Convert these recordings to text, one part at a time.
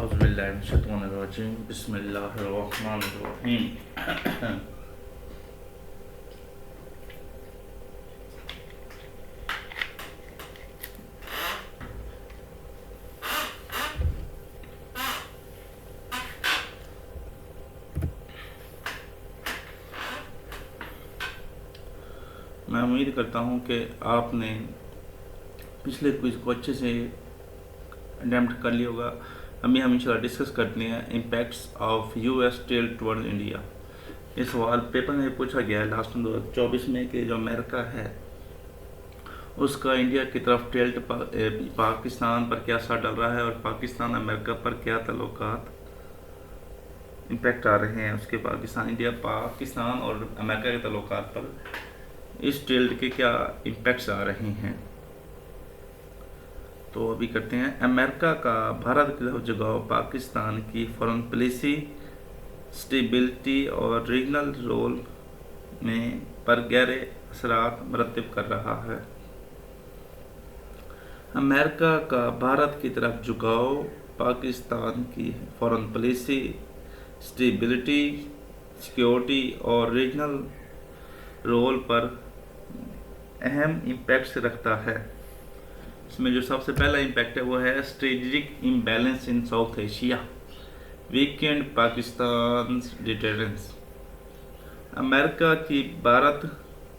औज़ुबिल्लाहिमिनश्शैतानिर्रजीम बिस्मिल्लाहिर्रहमानिर्रहीम। मैं उम्मीद करता हूँ कि आपने पिछले क्विज़ को अच्छे से अटैम्प्ट कर लिया होगा। हम इंशाल्लाह डिस्कस करते हैं impacts of US tilt towards India. ये सवाल पेपर में पूछा गया है लास्ट 2024 में कि जो अमेरिका है उसका इंडिया की तरफ टिल्ट पाकिस्तान पर क्या असर डाल रहा है और पाकिस्तान अमेरिका पर क्या ताल्लुकात इम्पैक्ट आ रहे हैं, उसके पाकिस्तान और अमेरिका के ताल्लुकात पर इस टिल्ट के क्या इम्पैक्ट्स आ रहे हैं। तो अभी करते हैं। अमेरिका का भारत की तरफ झुकाव पाकिस्तान की फॉरेन पॉलिसी, स्टेबिलिटी और रीजनल रोल में पर गहरे असरात मरतब कर रहा है। अमेरिका का भारत की तरफ झुकाव पाकिस्तान की फॉरेन पॉलिसी, स्टेबिलिटी, सिक्योरिटी और रीजनल रोल पर अहम इम्पैक्ट्स रखता है। इसमें जो सबसे पहला इम्पैक्ट है वो है स्ट्रेटेजिक इम्बैलेंस इन south Asia, weekend Pakistan deterrence. America की भारत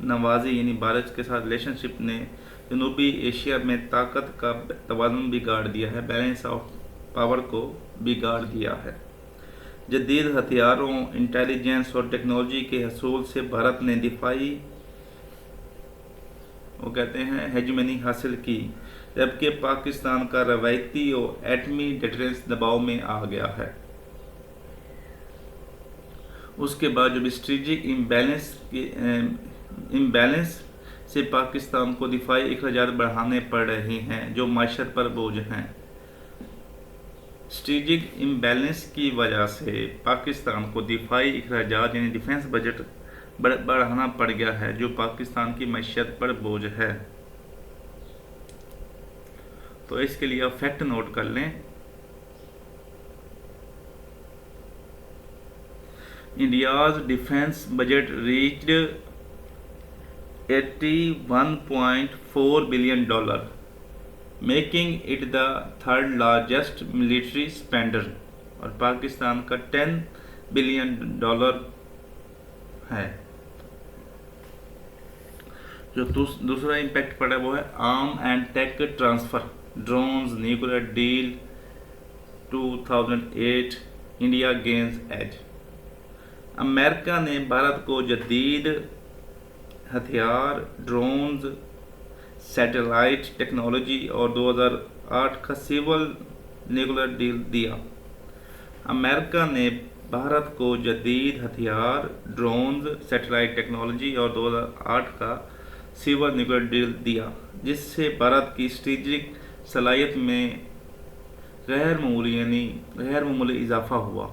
नवाजी यानी भारत के साथ रिलेशनशिप ने जनूबी एशिया में ताकत का तवाज़ुन बिगाड़ दिया है, बैलेंस ऑफ पावर को बिगाड़ दिया है। जदीद हथियारों, इंटेलिजेंस और टेक्नोलॉजी के हसूल से भारत ने दिफाई हेजमनी हासिल की, जबकि पाकिस्तान का रवायती और एटमी डिफरेंस दबाव में आ गया है। उसके बाद जब स्ट्रेटेजिक इम्बैलेंस से पाकिस्तान को दिफाई अखराजात बढ़ाने पड़ रहे हैं जो माशत पर बोझ हैं। स्ट्रेटेजिक इम्बैलेंस की वजह से पाकिस्तान को दिफाई अखराजात यानी डिफेंस बजट बढ़ाना पड़ गया है जो पाकिस्तान की मैशियत पर बोझ है। तो इसके लिए आप फैक्ट नोट कर लें। India's defence budget reached $81.4 billion, making it the third largest military spender, और पाकिस्तान का $10 बिलियन है। जो दूसरा इम्पैक्ट पड़ा वो है arm and tech transfer, drones, nuclear deal 2008, India gains edge. America ने भारत को जदीद हथियार, ड्रोन्स, सैटेलाइट टेक्नोलॉजी और 2008 का सिविल न्यूक्लियर डील दिया। अमेरिका ने भारत को जदीद हथियार, ड्रोन्स, सैटेलाइट टेक्नोलॉजी और 2008 का सिविल न्यूक्लियर डील दिया, जिससे भारत की स्ट्रेटेजिक सलाहियत में गैर मामूली इजाफा हुआ।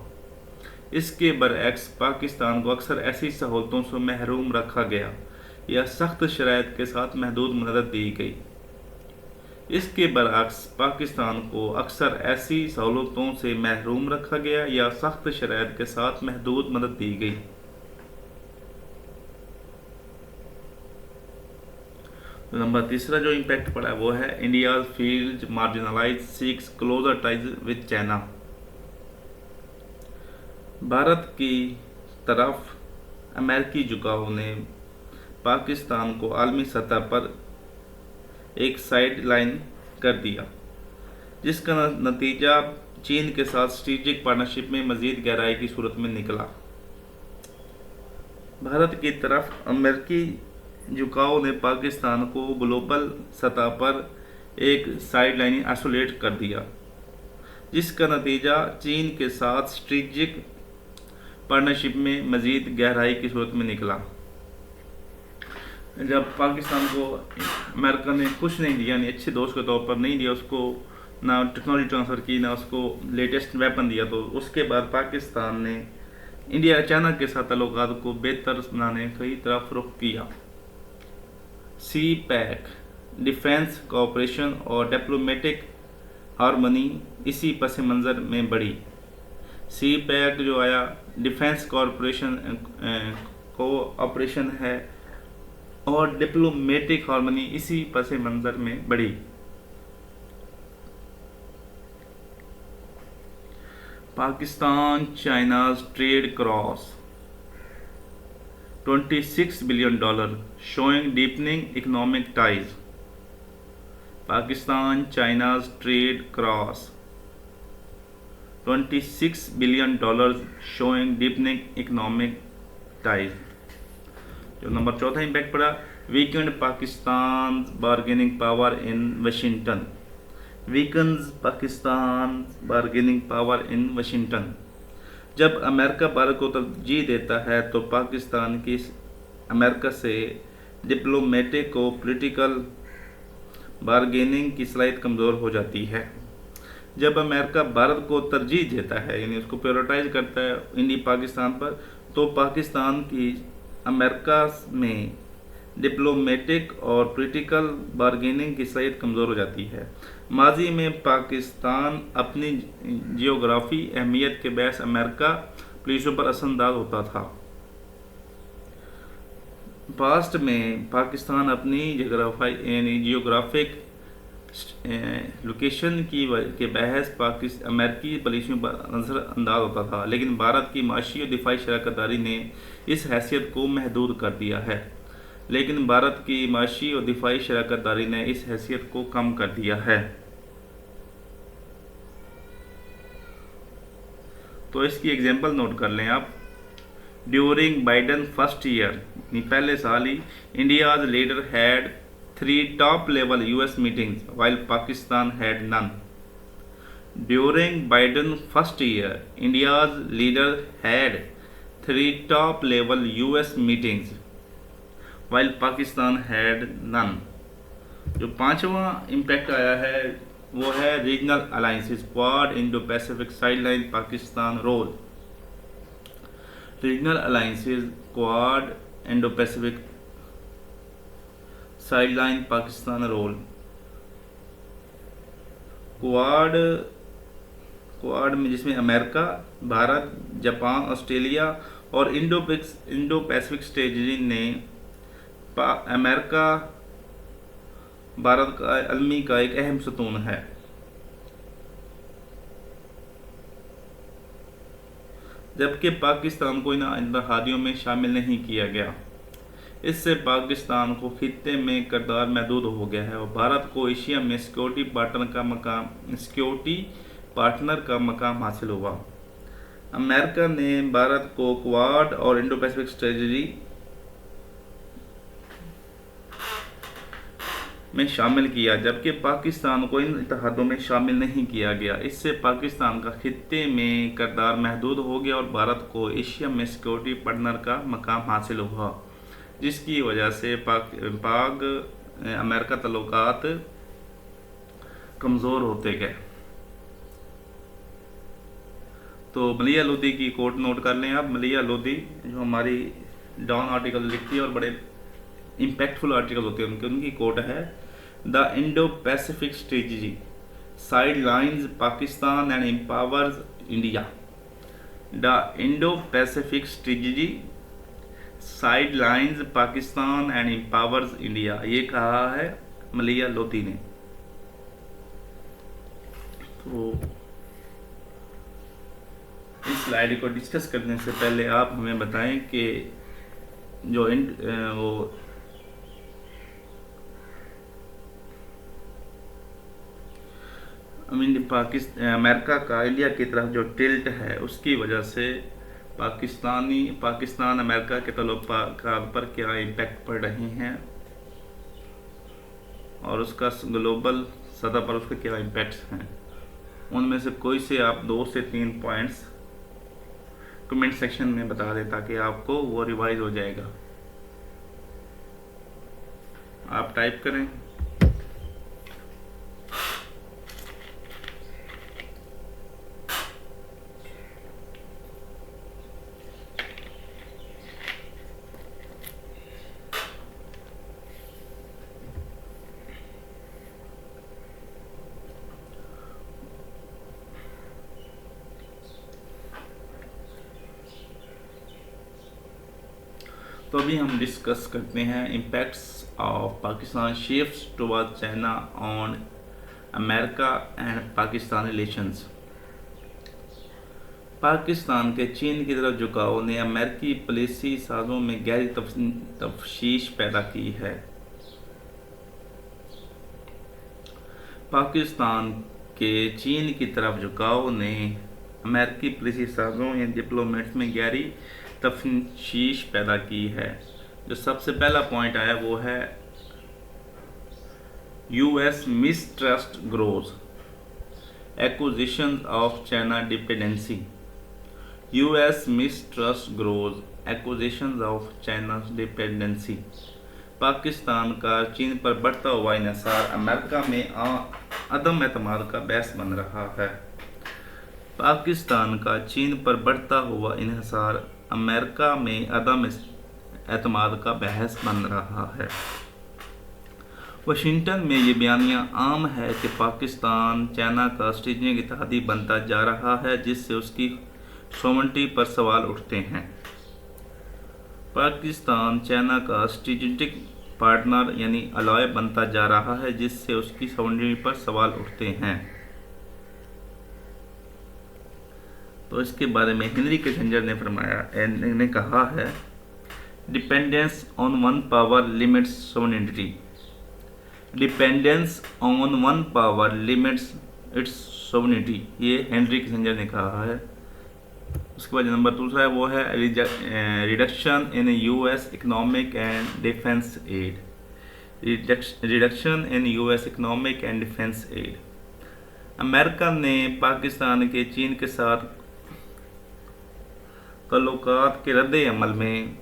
इसके बरअक्स पाकिस्तान को अक्सर ऐसी सहूलतों से महरूम रखा गया या सख्त शराइत के साथ महदूद मदद दी गई। इसके बरअक्स पाकिस्तान को अक्सर ऐसी सहूलतों से महरूम रखा गया या सख्त शराइत के साथ महदूद मदद दी गई। नंबर तीसरा जो इम्पैक्ट पड़ा है वो है India field marginalise seeks closer ties with China. भारत की तरफ अमेरिकी झुकाव ने पाकिस्तान को आलमी सतह पर एक साइड लाइन कर दिया, जिसका नतीजा चीन के साथ स्ट्रेटेजिक पार्टनरशिप में मजीद गहराई की सूरत में निकला। भारत की तरफ अमेरिकी झुकाव ने पाकिस्तान को ग्लोबल सतह पर एक साइड लाइन आइसोलेट कर दिया, जिसका नतीजा चीन के साथ स्ट्रेटेजिक पार्टनरशिप में मजीद गहराई की सूरत में निकला। जब पाकिस्तान को अमेरिका ने कुछ नहीं दिया, यानी अच्छे दोस्त के तौर पर नहीं दिया, उसको ना टेक्नोलॉजी ट्रांसफ़र की, ना उसको लेटेस्ट वेपन दिया, तो उसके बाद पाकिस्तान ने इंडिया चाइना के साथ ताल्लुकात को बेहतर बनाने की तरफ रुख किया। सी पैक, डिफेंस कोऑपरेशन और डिप्लोमेटिक हारमनी इसी पस मंज़र में बढ़ी। सी पैक जो आया डिफेंस कोऑपरेशन है और डिप्लोमेटिक हारमनी इसी पस मंज़र में बढ़ी। Pakistan China's trade cross $26 billion, showing deepening economic ties. Pakistan China's trade cross $26 billion, showing deepening economic ties. जो नंबर चौथा इम्पैक्ट पड़ा, weekend Pakistan bargaining power in Washington. Weakens Pakistan bargaining power in Washington. जब America Bharat को तरजीह देता है तो पाकिस्तान की अमेरिका से डिप्लोमेटिक और पॉलिटिकल बार्गेनिंग की सलाहियत कमज़ोर हो जाती है। जब अमेरिका भारत को तरजीह देता है यानी उसको प्रायोरिटाइज करता है इंडिया पाकिस्तान पर, तो पाकिस्तान की अमेरिका में डिप्लोमेटिक और पॉलिटिकल बार्गेनिंग की सलाहियत कमज़ोर हो जाती है। माजी में पाकिस्तान अपनी जियोग्राफी अहमियत के बहस अमेरिका पुलिसों पर असरअंदाज होता था। पास्ट में पाकिस्तान अपनी जियोग्राफिक लोकेशन के बहस अमेरिकी पुलिसों पर असरअंदाज होता था, लेकिन भारत की माशी और दिफाई शराकतदारी ने इस हैसियत को महदूद कर दिया है। तो इसकी एग्जांपल नोट कर लें आप। ड्यूरिंग बाइडन फर्स्ट ईयर, पहले साल ही, India's leader had 3 top level US meetings while Pakistan had none. During Biden first year, India's leader had 3 top level US meetings while Pakistan had none. जो पांचवा इम्पैक्ट आया है वो है regional alliances, Quad, Indo Pacific, sideline, Pakistan role. Regional alliances, Quad, Indo Pacific, sideline, Pakistan role. Quad में जिसमें America, Bharat, Japan, Australia और Indo Pacific strategy ने अमेरिका भारत का अलमी का एक अहम सतून है। जबकि पाकिस्तान को इन इत्तेहादियों में शामिल नहीं किया गया। इससे पाकिस्तान को खित्ते में किरदार महदूद हो गया है और भारत को एशिया में सिक्योरिटी पार्टनर का मकाम हासिल हुआ। अमेरिका ने भारत को क्वाड और इंडो पैसिफिक स्ट्रेटजी में शामिल किया, जबकि पाकिस्तान को इन इत्तेहादों में शामिल नहीं किया गया। इससे पाकिस्तान का खित्ते में किरदार महदूद हो गया और भारत को एशिया में सिक्योरिटी पार्टनर का मकाम हासिल हुआ, जिसकी वजह से पाक अमेरिका तल्लुकात कमज़ोर होते गए। तो मलिया लोधी की कोट नोट कर लें आप। मलिया लोधी जो हमारी डाउन आर्टिकल लिखती है और बड़े इम्पैक्टफुल आर्टिकल होते हैं उनकी कोट है, the Indo Pacific strategy sidelines Pakistan and empowers India. The Indo Pacific strategy sidelines Pakistan and empowers India, ये कहा है मलिया लोधी ने। तो इस स्लाइड को डिस्कस करने से पहले आप हमें बताएं कि जो अमेरिका का इंडिया की तरफ जो टिल्ट है उसकी वजह से पाकिस्तान अमेरिका के तल्लुकात पर क्या इम्पैक्ट पड़ रहे हैं और उसका ग्लोबल सतह पर उसके क्या इम्पैक्ट्स हैं। उनमें से कोई से आप 2 से 3 पॉइंट्स कमेंट सेक्शन में बता दें ताकि आपको वो रिवाइज हो जाएगा। आप टाइप करें। तो अभी हम डिस्कस करते हैं impacts of Pakistan shifts toward China on America and Pakistan relations. Pakistan के चीन की तरफ झुकाव ने अमेरिकी पॉलिसी साजों में गहरी तफशीश पैदा की है। पाकिस्तान के चीन की तरफ झुकाव ने अमेरिकी पॉलिसी साजों या डिप्लोमेट्स में गहरी तफशीश पैदा की है। जो सबसे पहला पॉइंट आया वो है US mistrust grows, acquisition of China dependency. US mistrust grows, acquisition of China dependency. Pakistan का चीन पर बढ़ता हुआ इन्हिसार अमेरिका में अदम एतमाद का बहस बन रहा है। पाकिस्तान का चीन पर बढ़ता हुआ इन्हिसार अमेरिका में अदम एतमाद का बहस बन रहा है। वाशिंगटन में ये बयानिया आम है कि पाकिस्तान चाइना का स्ट्रेटेजिक इत्तेहादी बनता जा रहा है, जिससे उसकी सॉवरेनिटी पर सवाल उठते हैं। पाकिस्तान चाइना का स्ट्रेटेजिक पार्टनर यानी अलाय बनता जा रहा है, जिससे उसकी सॉवरेनिटी पर सवाल उठते हैं। तो इसके बारे में हेनरी किसिंजर ने फरमाया, ने कहा है, dependence on one power limits sovereignty. Dependence on one power limits it's sovereignty, ये हेनरी किसिंजर ने कहा है। उसके बाद नंबर दूसरा है वो है reduction in US economic and defence aid. Reduction in US economic and defence aid. America ने पाकिस्तान के चीन के साथ तल्लुकात के रद्द अमल में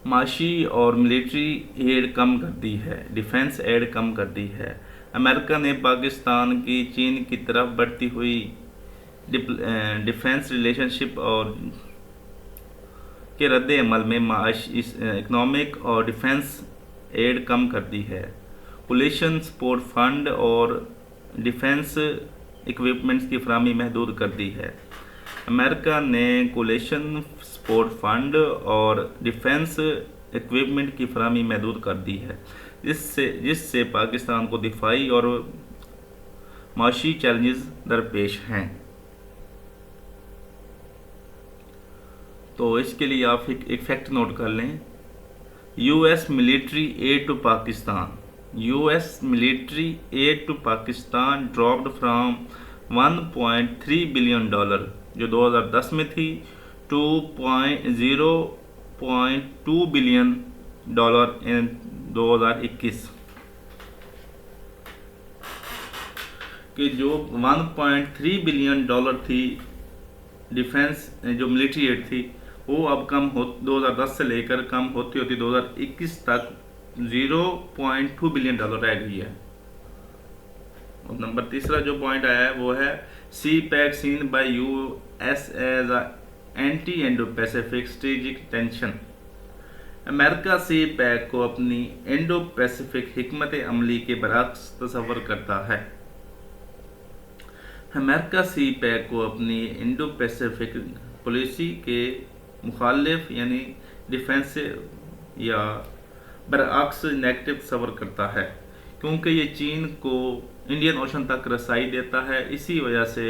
माशी और मिलिट्री एड कम कर दी है, डिफेंस एड कम कर दी है। अमेरिका ने पाकिस्तान की चीन की तरफ बढ़ती हुई डिफेंस रिलेशनशिप और के रद्द अमल में इकोनॉमिक और डिफेंस एड कम कर दी है। कोलिशन सपोर्ट फंड और डिफेंस इक्विपमेंट्स की फराहमी महदूद कर दी है। अमेरिका ने कोलिशन सपोर्ट फंड और डिफेंस इक्विपमेंट की फराहमी महदूद कर दी है, जिससे पाकिस्तान को दिफाई और माशी चैलेंजेस दरपेश हैं। तो इसके लिए आप एक फैक्ट नोट कर लें, US military aid to Pakistan. US military aid to Pakistan dropped from 1.3 billion dollar जो 2010 में थी टू 0.2 बिलियन डॉलर इन 2021 कि जो 1.3 बिलियन डॉलर थी डिफेंस जो मिलिट्री एड थी, वो अब कम हो 2010 से लेकर कम होती होती 2021 तक 0.2 बिलियन डॉलर रह गई है। और नंबर तीसरा जो पॉइंट आया है वो है CPEC seen by US as anti Indo Pacific strategic tension. America CPEC को अपनी इंडो पैसिफिक हिकमत अमली के बरअक्स तस्वर करता है। अमेरिका सी पैक को अपनी इंडो पैसिफिक पॉलिसी के मुखालिफ यानी डिफेंसिव या बरअक्स नेगेटिव तस्वर करता है, क्योंकि ये चीन को इंडियन ओशन तक रसाई देता है। इसी वजह से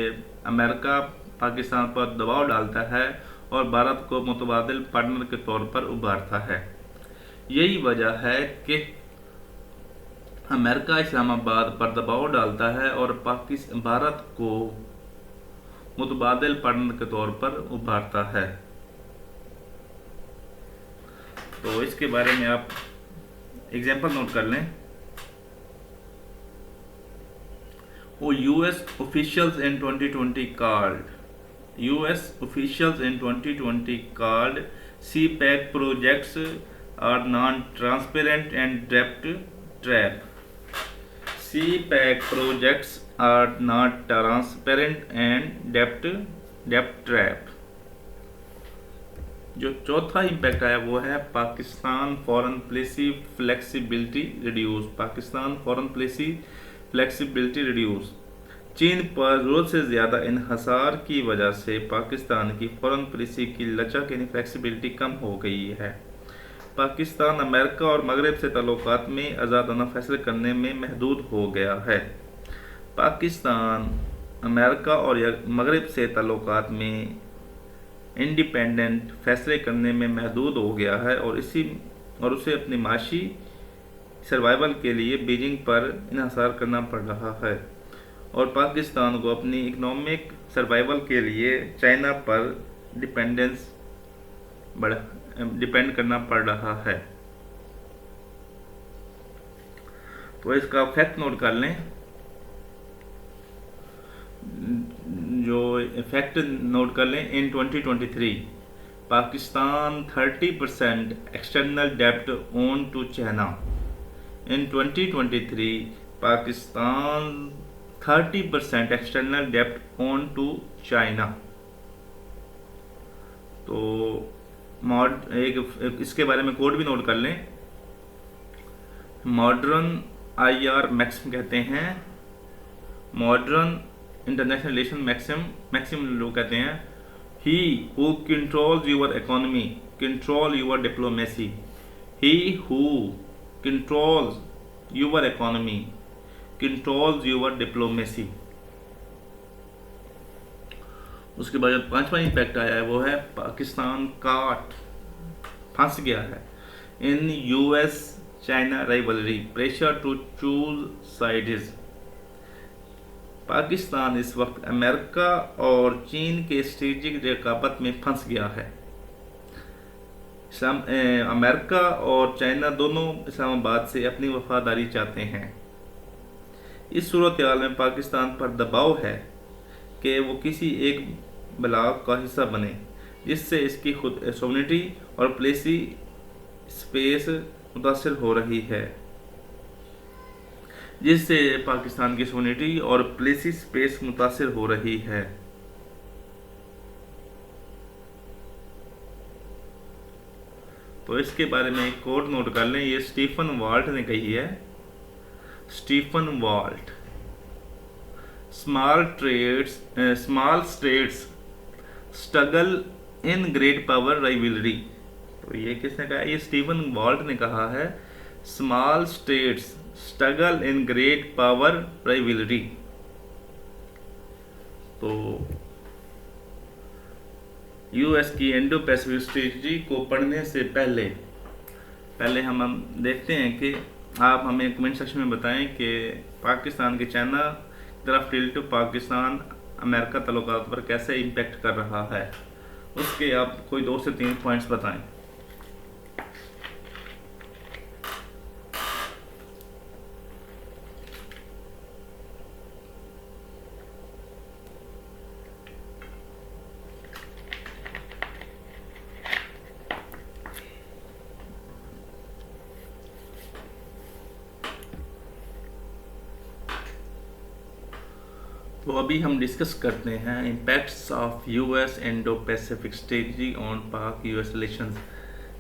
अमेरिका पाकिस्तान पर दबाव डालता है और भारत को मुतबादिल पार्टनर के तौर पर उभारता है। यही वजह है कि अमेरिका इस्लामाबाद पर दबाव डालता है और भारत को मुतबादिल पार्टनर के तौर पर उभारता है। तो इसके बारे में आप एग्जाम्पल नोट कर लें। वो US officials in 2020 called CPEC projects are non-transparent and debt trap. CPEC projects are not transparent and debt trap. जो चौथा इम्पैक्ट आया वो है Pakistan foreign policy flexibility reduce. चीन पर ज़रूरत से ज़्यादा इन्हिसार की वजह से पाकिस्तान की फॉरेन पॉलिसी की लचक यानी फ्लेक्सिबिलिटी कम हो गई है। पाकिस्तान अमेरिका और मगरब से ताल्लुकात में आज़ादाना फैसले करने में महदूद हो गया है। पाकिस्तान अमेरिका और मगरब से ताल्लुकात में इंडिपेंडेंट फैसले करने में महदूद हो गया है और उसे अपनी माशी सर्वाइवल के लिए बीजिंग पर इन्हिसार करना पड़ रहा है और पाकिस्तान को अपनी इकोनॉमिक सर्वाइवल के लिए चाइना पर डिपेंड करना पड़ रहा है। तो इसका फैक्ट नोट कर लें। जो फैक्ट नोट कर लें, इन 2023 पाकिस्तान 30% एक्सटर्नल डेब्ट owed to China. In 2023 Pakistan 30% external डेब्ट ओन टू चाइना। तो इसके बारे में कोड भी नोट कर लें। मॉडर्न IR मैक्सिम कहते हैं, मॉडर्न इंटरनेशनल रिलेशन मैक्सिम लोग कहते हैं, he who controls your economy control your diplomacy. He who controls your economy controls your diplomacy. उसके बाद जो 5वां इम्पैक्ट आया है वो है पाकिस्तान फंस गया है in US China rivalry, pressure to choose sides. Pakistan इस वक्त अमेरिका और चीन के स्ट्रेटेजिक रकाबत में फंस गया है। अमेरिका और चाइना दोनों इस्लामाबाद से अपनी वफादारी चाहते हैं। इस सूरत हाल में पाकिस्तान पर दबाव है कि वो किसी एक ब्लॉक का हिस्सा बने जिससे इसकी खुद सोवरेनिटी और पॉलिसी स्पेस मुतासर हो रही है, जिससे पाकिस्तान की सोवरेनिटी और पॉलिसी स्पेस मुतासर हो रही है। तो इसके बारे में एक कोट नोट कर लें, ये स्टीफन वाल्ट ने कही है। Stephen Walt, small states struggle in great power rivalry. तो ये किसने कहा? ये स्टीफन वाल्ट ने कहा है, small states struggle in great power rivalry. तो US की इंडो पैसिफिक स्ट्रेटजी को पढ़ने से पहले हम देखते हैं कि आप हमें कमेंट सेक्शन में बताएं कि पाकिस्तान के चाइना तरफ रिलेटिव पाकिस्तान अमेरिका ताल्लुकात पर कैसे इम्पेक्ट कर रहा है। उसके आप कोई 2 से 3 पॉइंट्स बताएं। तो अभी हम डिस्कस करते हैं impacts of US Indo Pacific strategy on पाक US रिलेशंस।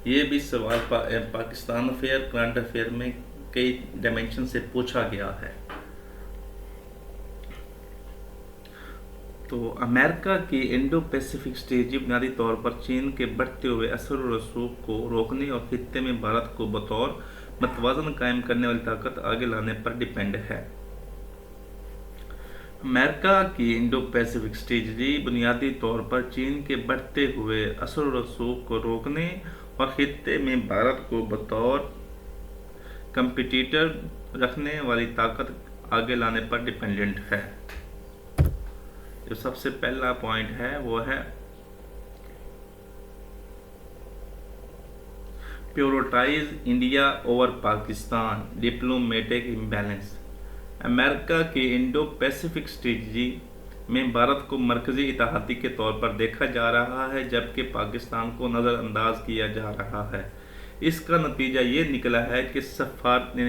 ये भी सवाल पाकिस्तान अफेयर करंट अफेयर में कई डायमेंशन से पूछा गया है। तो अमेरिका की इंडो पैसिफिक स्ट्रेटजी बुनियादी तौर पर चीन के बढ़ते हुए असर और रसूख को रोकने और खित्ते में भारत को बतौर मतवाज़न कायम करने वाली ताकत आगे लाने पर डिपेंड है। अमेरिका की इंडो पैसिफिक स्ट्रेटजी बुनियादी तौर पर चीन के बढ़ते हुए असर और रसूख को रोकने और खित्ते में भारत को बतौर कंपटीटर रखने वाली ताकत आगे लाने पर डिपेंडेंट है। जो सबसे पहला पॉइंट है वो है prioritise India over Pakistan diplomatic imbalance. America की इंडो पैसिफिक स्ट्रेटजी में भारत को मरकजी इत्तेहादी के तौर पर देखा जा रहा है, जबकि पाकिस्तान को नज़रअंदाज किया जा रहा है। इसका नतीजा ये निकला है कि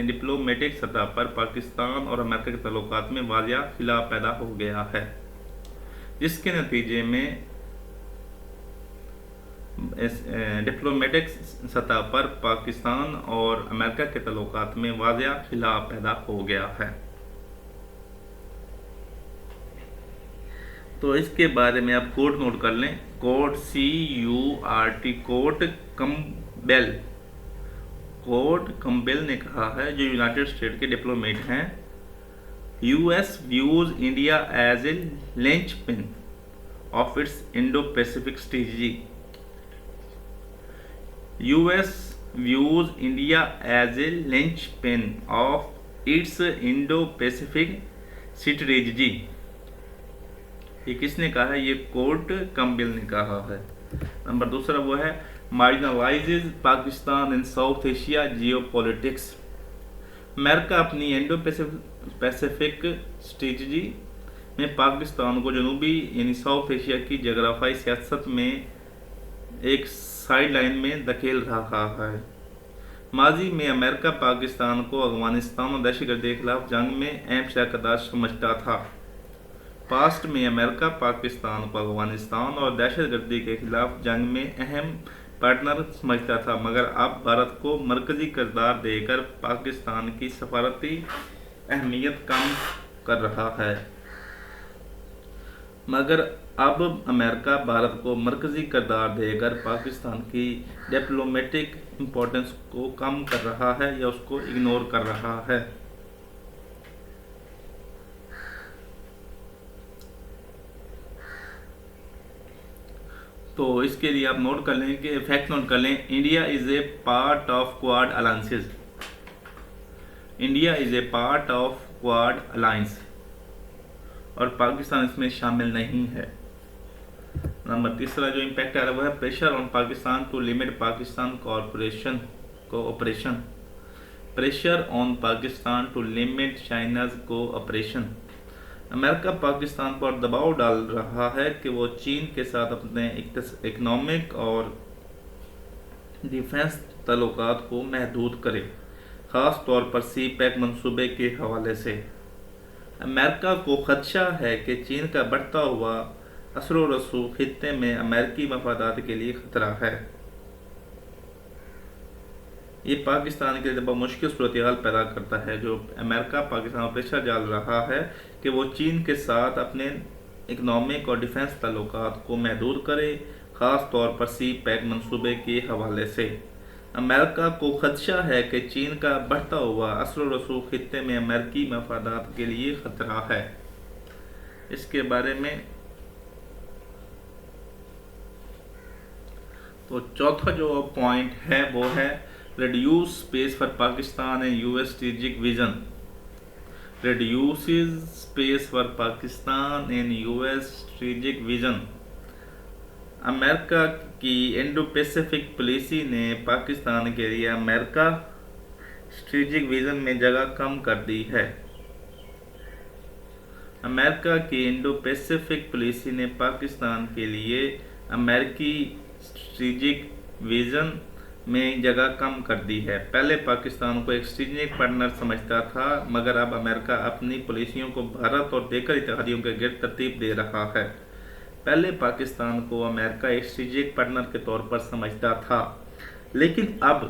डिप्लोमेटिक सतह पर पाकिस्तान और अमेरिका के ताल्लुकात में वाज़िया खिलाफ पैदा हो गया है, जिसके नतीजे में डिप्लोमेटिक सतह पर पाकिस्तान और अमेरिका के ताल्लुकात में वाज़िया खिलाफ पैदा हो गया है। तो इसके बारे में आप कोड नोट कर लें। कोड CURT, Kurt Campbell. Kurt Campbell ने कहा है, जो यूनाइटेड स्टेट के डिप्लोमेट हैं, US views India as a linchpin of its Indo-Pacific strategy. US views India as a linchpin of its Indo-Pacific strategy. ये किसने कहा है? ये कोर्ट कम्बिल ने कहा है। नंबर दूसरा वो है मार्जिनलाइजेज पाकिस्तान इन साउथ एशिया जियोपॉलिटिक्स। अमेरिका अपनी इंडो पैसिफिक स्ट्रेटजी में पाकिस्तान को जनूबी यानी साउथ एशिया की जगराफाई सियासत में एक साइड लाइन में धकेल रहा है। माजी में अमेरिका पाकिस्तान को अफगानिस्तान और दहशतगर्दी के खिलाफ जंग में अहम शराकतदार समझता था। पास्ट में अमेरिका पाकिस्तान को अफगानिस्तान और दहशतगर्दी के खिलाफ जंग में अहम पार्टनर समझता था, मगर अब भारत को मरकजी किरदार देकर पाकिस्तान की सफारती अहमियत कम कर रहा है। मगर अब अमेरिका भारत को मरकजी किरदार देकर पाकिस्तान की डिप्लोमेटिक इम्पोर्टेंस को कम कर रहा है या उसको इग्नोर कर रहा है। तो इसके लिए आप नोट कर लें कि फैक्ट नोट कर लें, India is a part of quad alliances. India is a part of quad alliance और पाकिस्तान इसमें शामिल नहीं है। नंबर तीसरा जो इम्पैक्ट आ रहा है वो है pressure on Pakistan to limit Pakistan cooperation. Pressure on Pakistan to limit China's cooperation. America Pakistan पर दबाव डाल रहा है कि वो चीन के साथ अपने इकोनॉमिक और डिफेंस ताल्लुकात को महदूद करे, ख़ास तौर पर CPEC मंसूबे के हवाले से। अमेरिका को खदशा है कि चीन का बढ़ता हुआ असर व रसूख खित्ते में अमेरिकी मफादात के लिए खतरा है। ये पाकिस्तान के लिए बहुत मुश्किल सूरत हाल पैदा करता है, जो अमेरिका पाकिस्तान पर प्रेशर डाल रहा है कि वो चीन के साथ अपने इकोनॉमिक और डिफेंस ताल्लुकात को महदूद करे, ख़ास तौर पर CPEC मंसूबे के हवाले से। अमेरिका को खदशा है कि चीन का बढ़ता हुआ असर व रसूख खित्ते में अमेरिकी मफादात के लिए खतरा है। इसके बारे में तो चौथा जो पॉइंट है वो है reduce space for Pakistan and US strategic vision. Reduces space for Pakistan and US strategic vision. America की इंडो पैसिफिक पॉलिसी ने पाकिस्तान के लिए अमेरिका स्ट्रेटेजिक विजन में जगह कम कर दी है। अमेरिका की इंडो पैसिफिक पॉलिसी ने पाकिस्तान के लिए अमेरिकी स्ट्रेटेजिक विजन में जगह कम कर दी है। पहले पाकिस्तान को एक स्ट्रेटेजिक पार्टनर समझता था, मगर अब अमेरिका अपनी पॉलिसियों को भारत और देकर इत्तेहादियों के गिर्द तरतीब दे रहा है। पहले पाकिस्तान को अमेरिका एक स्ट्रेटेजिक पार्टनर के तौर पर समझता था, लेकिन अब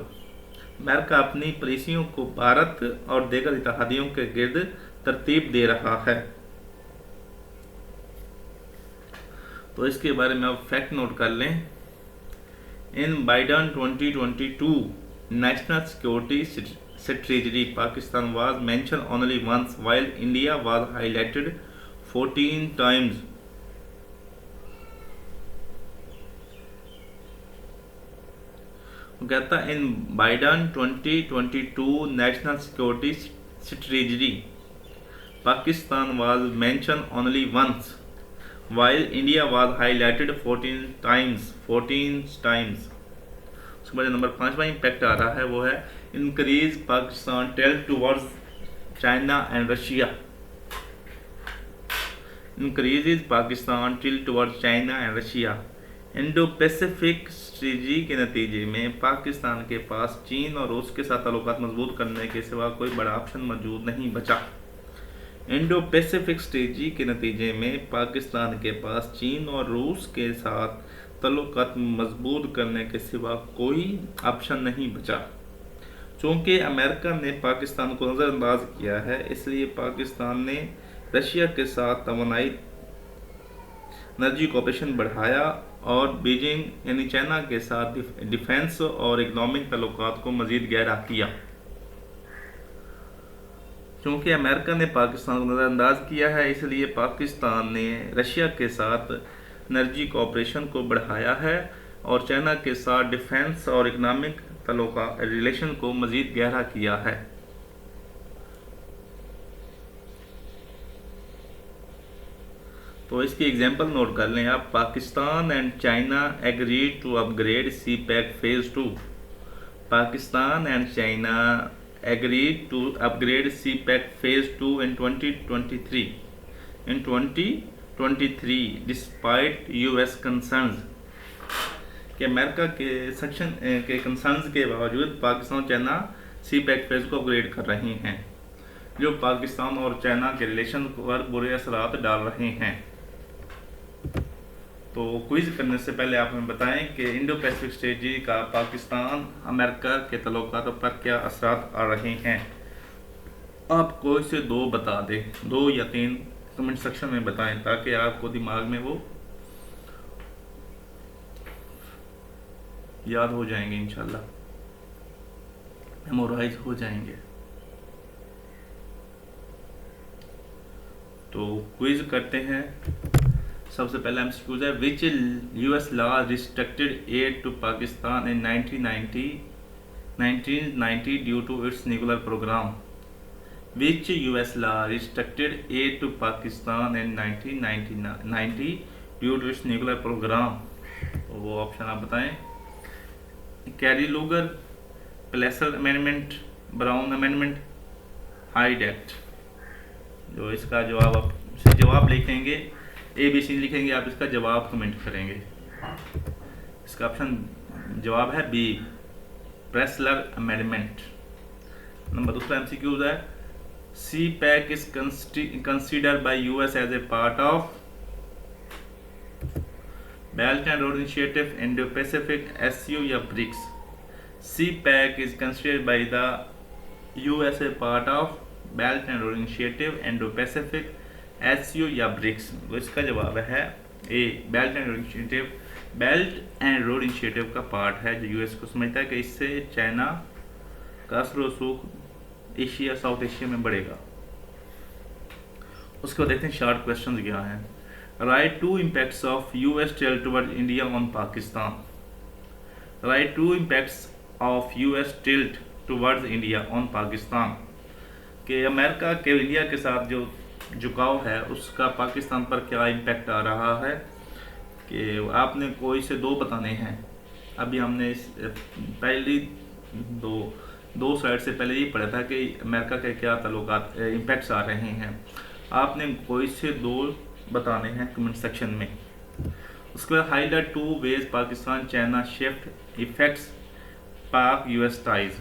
अमेरिका अपनी पॉलिसियों को भारत और देगर इत्तेहादियों के गिर्द तरतीब दे रहा है। तो इसके बारे में आप फैक्ट नोट कर लें। In Biden 2022 national security strategy Pakistan was mention only once while India was highlighted 14 times. कहता in Biden 2022 national security strategy Pakistan was mention only once while India was highlighted 14 times। उसके बाद नंबर 5वां impact आ रहा है वो है increase Pakistan tilt towards China and Russia. Increases Pakistan tilt towards China and Russia. Indo Pacific strategy के नतीजे में पाकिस्तान के पास चीन और रूस के साथ ताल्लुकात मजबूत करने के सिवा कोई बड़ा ऑप्शन मौजूद नहीं बचा। इंडो पैसिफिक स्ट्रेटजी के नतीजे में पाकिस्तान के पास चीन और रूस के साथ ताल्लुकात मजबूत करने के सिवा कोई ऑप्शन नहीं बचा। चूँकि अमेरिका ने पाकिस्तान को नज़रअंदाज किया है, इसलिए पाकिस्तान ने रशिया के साथ तवानाई एनर्जी कोऑपरेशन बढ़ाया और बीजिंग यानी चाइना के साथ डिफेंस और इकनॉमिक ताल्लुकात को मज़ीद गहरा किया। चूँकि अमेरिका ने पाकिस्तान को नज़रअंदाज किया है, इसलिए पाकिस्तान ने रशिया के साथ एनर्जी कोऑपरेशन को बढ़ाया है और चाइना के साथ डिफेंस और इकनॉमिक ताल्लुकात रिलेशन को मज़ीद गहरा किया है। तो इसकी एग्जांपल नोट कर लें आप। Pakistan and China agreed to upgrade CPEC phase 2। Pakistan and China agreed to upgrade CPEC phase 2 in 2023 despite US concerns कि अमेरिका के सेक्शन के कंसर्न्स के बावजूद पाकिस्तान और चाइना CPEC फेज को अपग्रेड कर रही हैं, जो पाकिस्तान और चाइना के रिलेशन पर बुरे असरात डाल रहे हैं। तो क्विज करने से पहले आप हमें बताएं कि इंडो पैसिफिक स्ट्रेटजी का पाकिस्तान अमेरिका के तल्लुकात पर क्या असरात आ रहे हैं। आप कोई से दो बता दें, 2 या 3 कमेंट सेक्शन में बताएं ताकि आपको दिमाग में वो याद हो जाएंगे, इंशाल्लाह मेमोराइज हो जाएंगे। तो क्विज करते हैं। सबसे पहला एमसीक्यूज है, which US law restricted aid to Pakistan in 1990 due to its nuclear programme. Which US law restricted aid to Pakistan in 1990 due to its nuclear programme. वो ऑप्शन आप बताएं। Kerry Lugar, Pressler amendment, Brown amendment, Hyde act. जो इसका जवाब लिखेंगे, ABC लिखेंगे, आप इसका जवाब कमेंट करेंगे। इसका ऑप्शन जवाब है बी, प्रेसलर अमेंडमेंट। नंबर दूसरा एमसीक्यूज है, CPEC is considered by US as a part of belt and road initiative, Indo Pacific, SCO या BRICS. CPEC is considered by the US a part of belt and road initiative, Indo Pacific, SCO या BRICS. तो इसका जवाब है A, belt and road initiative. Belt and road initiative का part है जो US को समझता है कि इससे चाइना का असर रसूख एशिया, साउथ एशिया में बढ़ेगा। उसके बाद देखते हैं शॉर्ट क्वेश्चन क्या हैं। Right 2 impacts of US tilt towards India on Pakistan. Right 2 impacts of US tilt towards India on Pakistan. कि अमेरिका के इंडिया के साथ जो झुकाव है उसका पाकिस्तान पर क्या इम्पैक्ट आ रहा है। कि आपने कोई से 2 बताने हैं। अभी हमने इस पहली दो स्लाइड से पहले ये पढ़ा था कि अमेरिका के क्या ताल्लुकात इम्पैक्ट्स आ रहे हैं। आपने कोई से 2 बताने हैं कमेंट सेक्शन में। उसके बाद highlight 2 ways Pakistan China shift effects Pak US ties.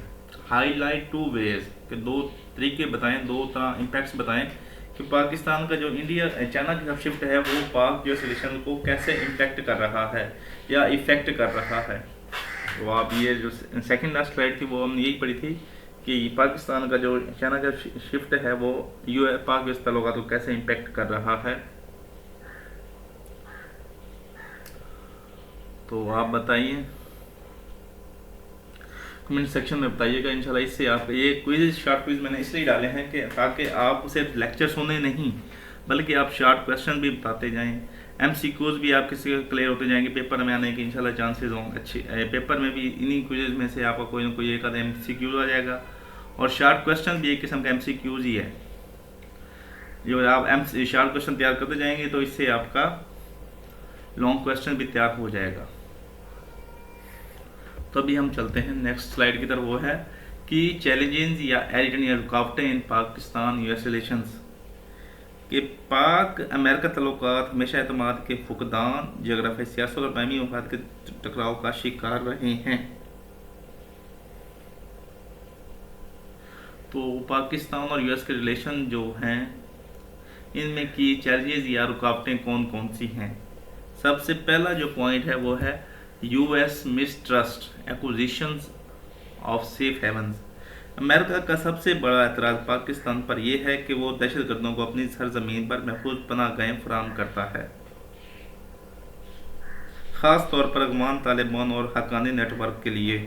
Highlight 2 ways के 2 तरीके बताएं, 2 तरह इम्पैक्ट्स बताएं कि पाकिस्तान का जो इंडिया चाइना की तरफ शिफ्ट है वो पाक US रिलेशन को कैसे इम्पैक्ट कर रहा है या इफेक्ट कर रहा है। तो आप ये जो सेकंड लास्ट स्लाइड थी वो हमने यही पढ़ी थी कि पाकिस्तान का जो चाइना का शिफ्ट है वो पाक US ताल्लुकात को कैसे इम्पैक्ट कर रहा है। तो आप बताइए, कमेंट सेक्शन में बताइएगा इंशाल्लाह। इससे आप ये क्विज, शॉर्ट क्विज मैंने इसलिए डाले हैं कि ताकि आप सिर्फ लेक्चर सुने नहीं बल्कि आप शॉर्ट क्वेश्चन भी बताते जाएं। MCQs भी आप किसी क्लियर होते जाएंगे, पेपर में आने के इंशाल्लाह चांसेस होंगे अच्छे। पेपर में भी इन्हीं क्विज में से आपका कोई ना कोई एक आधा MCQ आ जाएगा और शॉर्ट क्वेश्चन भी एक किस्म का MCQs ही है। जो आप शॉर्ट क्वेश्चन तैयार करते जाएंगे तो इससे आपका लॉन्ग क्वेश्चन भी तैयार हो जाएगा। तो अभी हम चलते हैं नेक्स्ट स्लाइड की तरफ। वो है कि चैलेंजेस या एरिडन या रुकावटें इन पाकिस्तान US रिलेशंस। कि पाक अमेरिका तल्लुकात हमेशा एतमाद के फुकदान, जोग्राफी, सियासत और बाहमी मफाद के टकराव का शिकार रहे हैं। तो पाकिस्तान और US के रिलेशन जो हैं इनमें की चैलेंजेस या रुकावटें कौन कौन सी हैं। सबसे पहला जो पॉइंट है वो है US mistrust acquisitions of safe havens. America का सबसे बड़ा एतराज़ पाकिस्तान पर यह है कि वो दहशतगर्दों को अपनी सरजमीन पर महफूज पनाह गाहें फराहम करता है। ख़ास तौर पर अफगान तालिबान और हक्कानी नेटवर्क के लिए।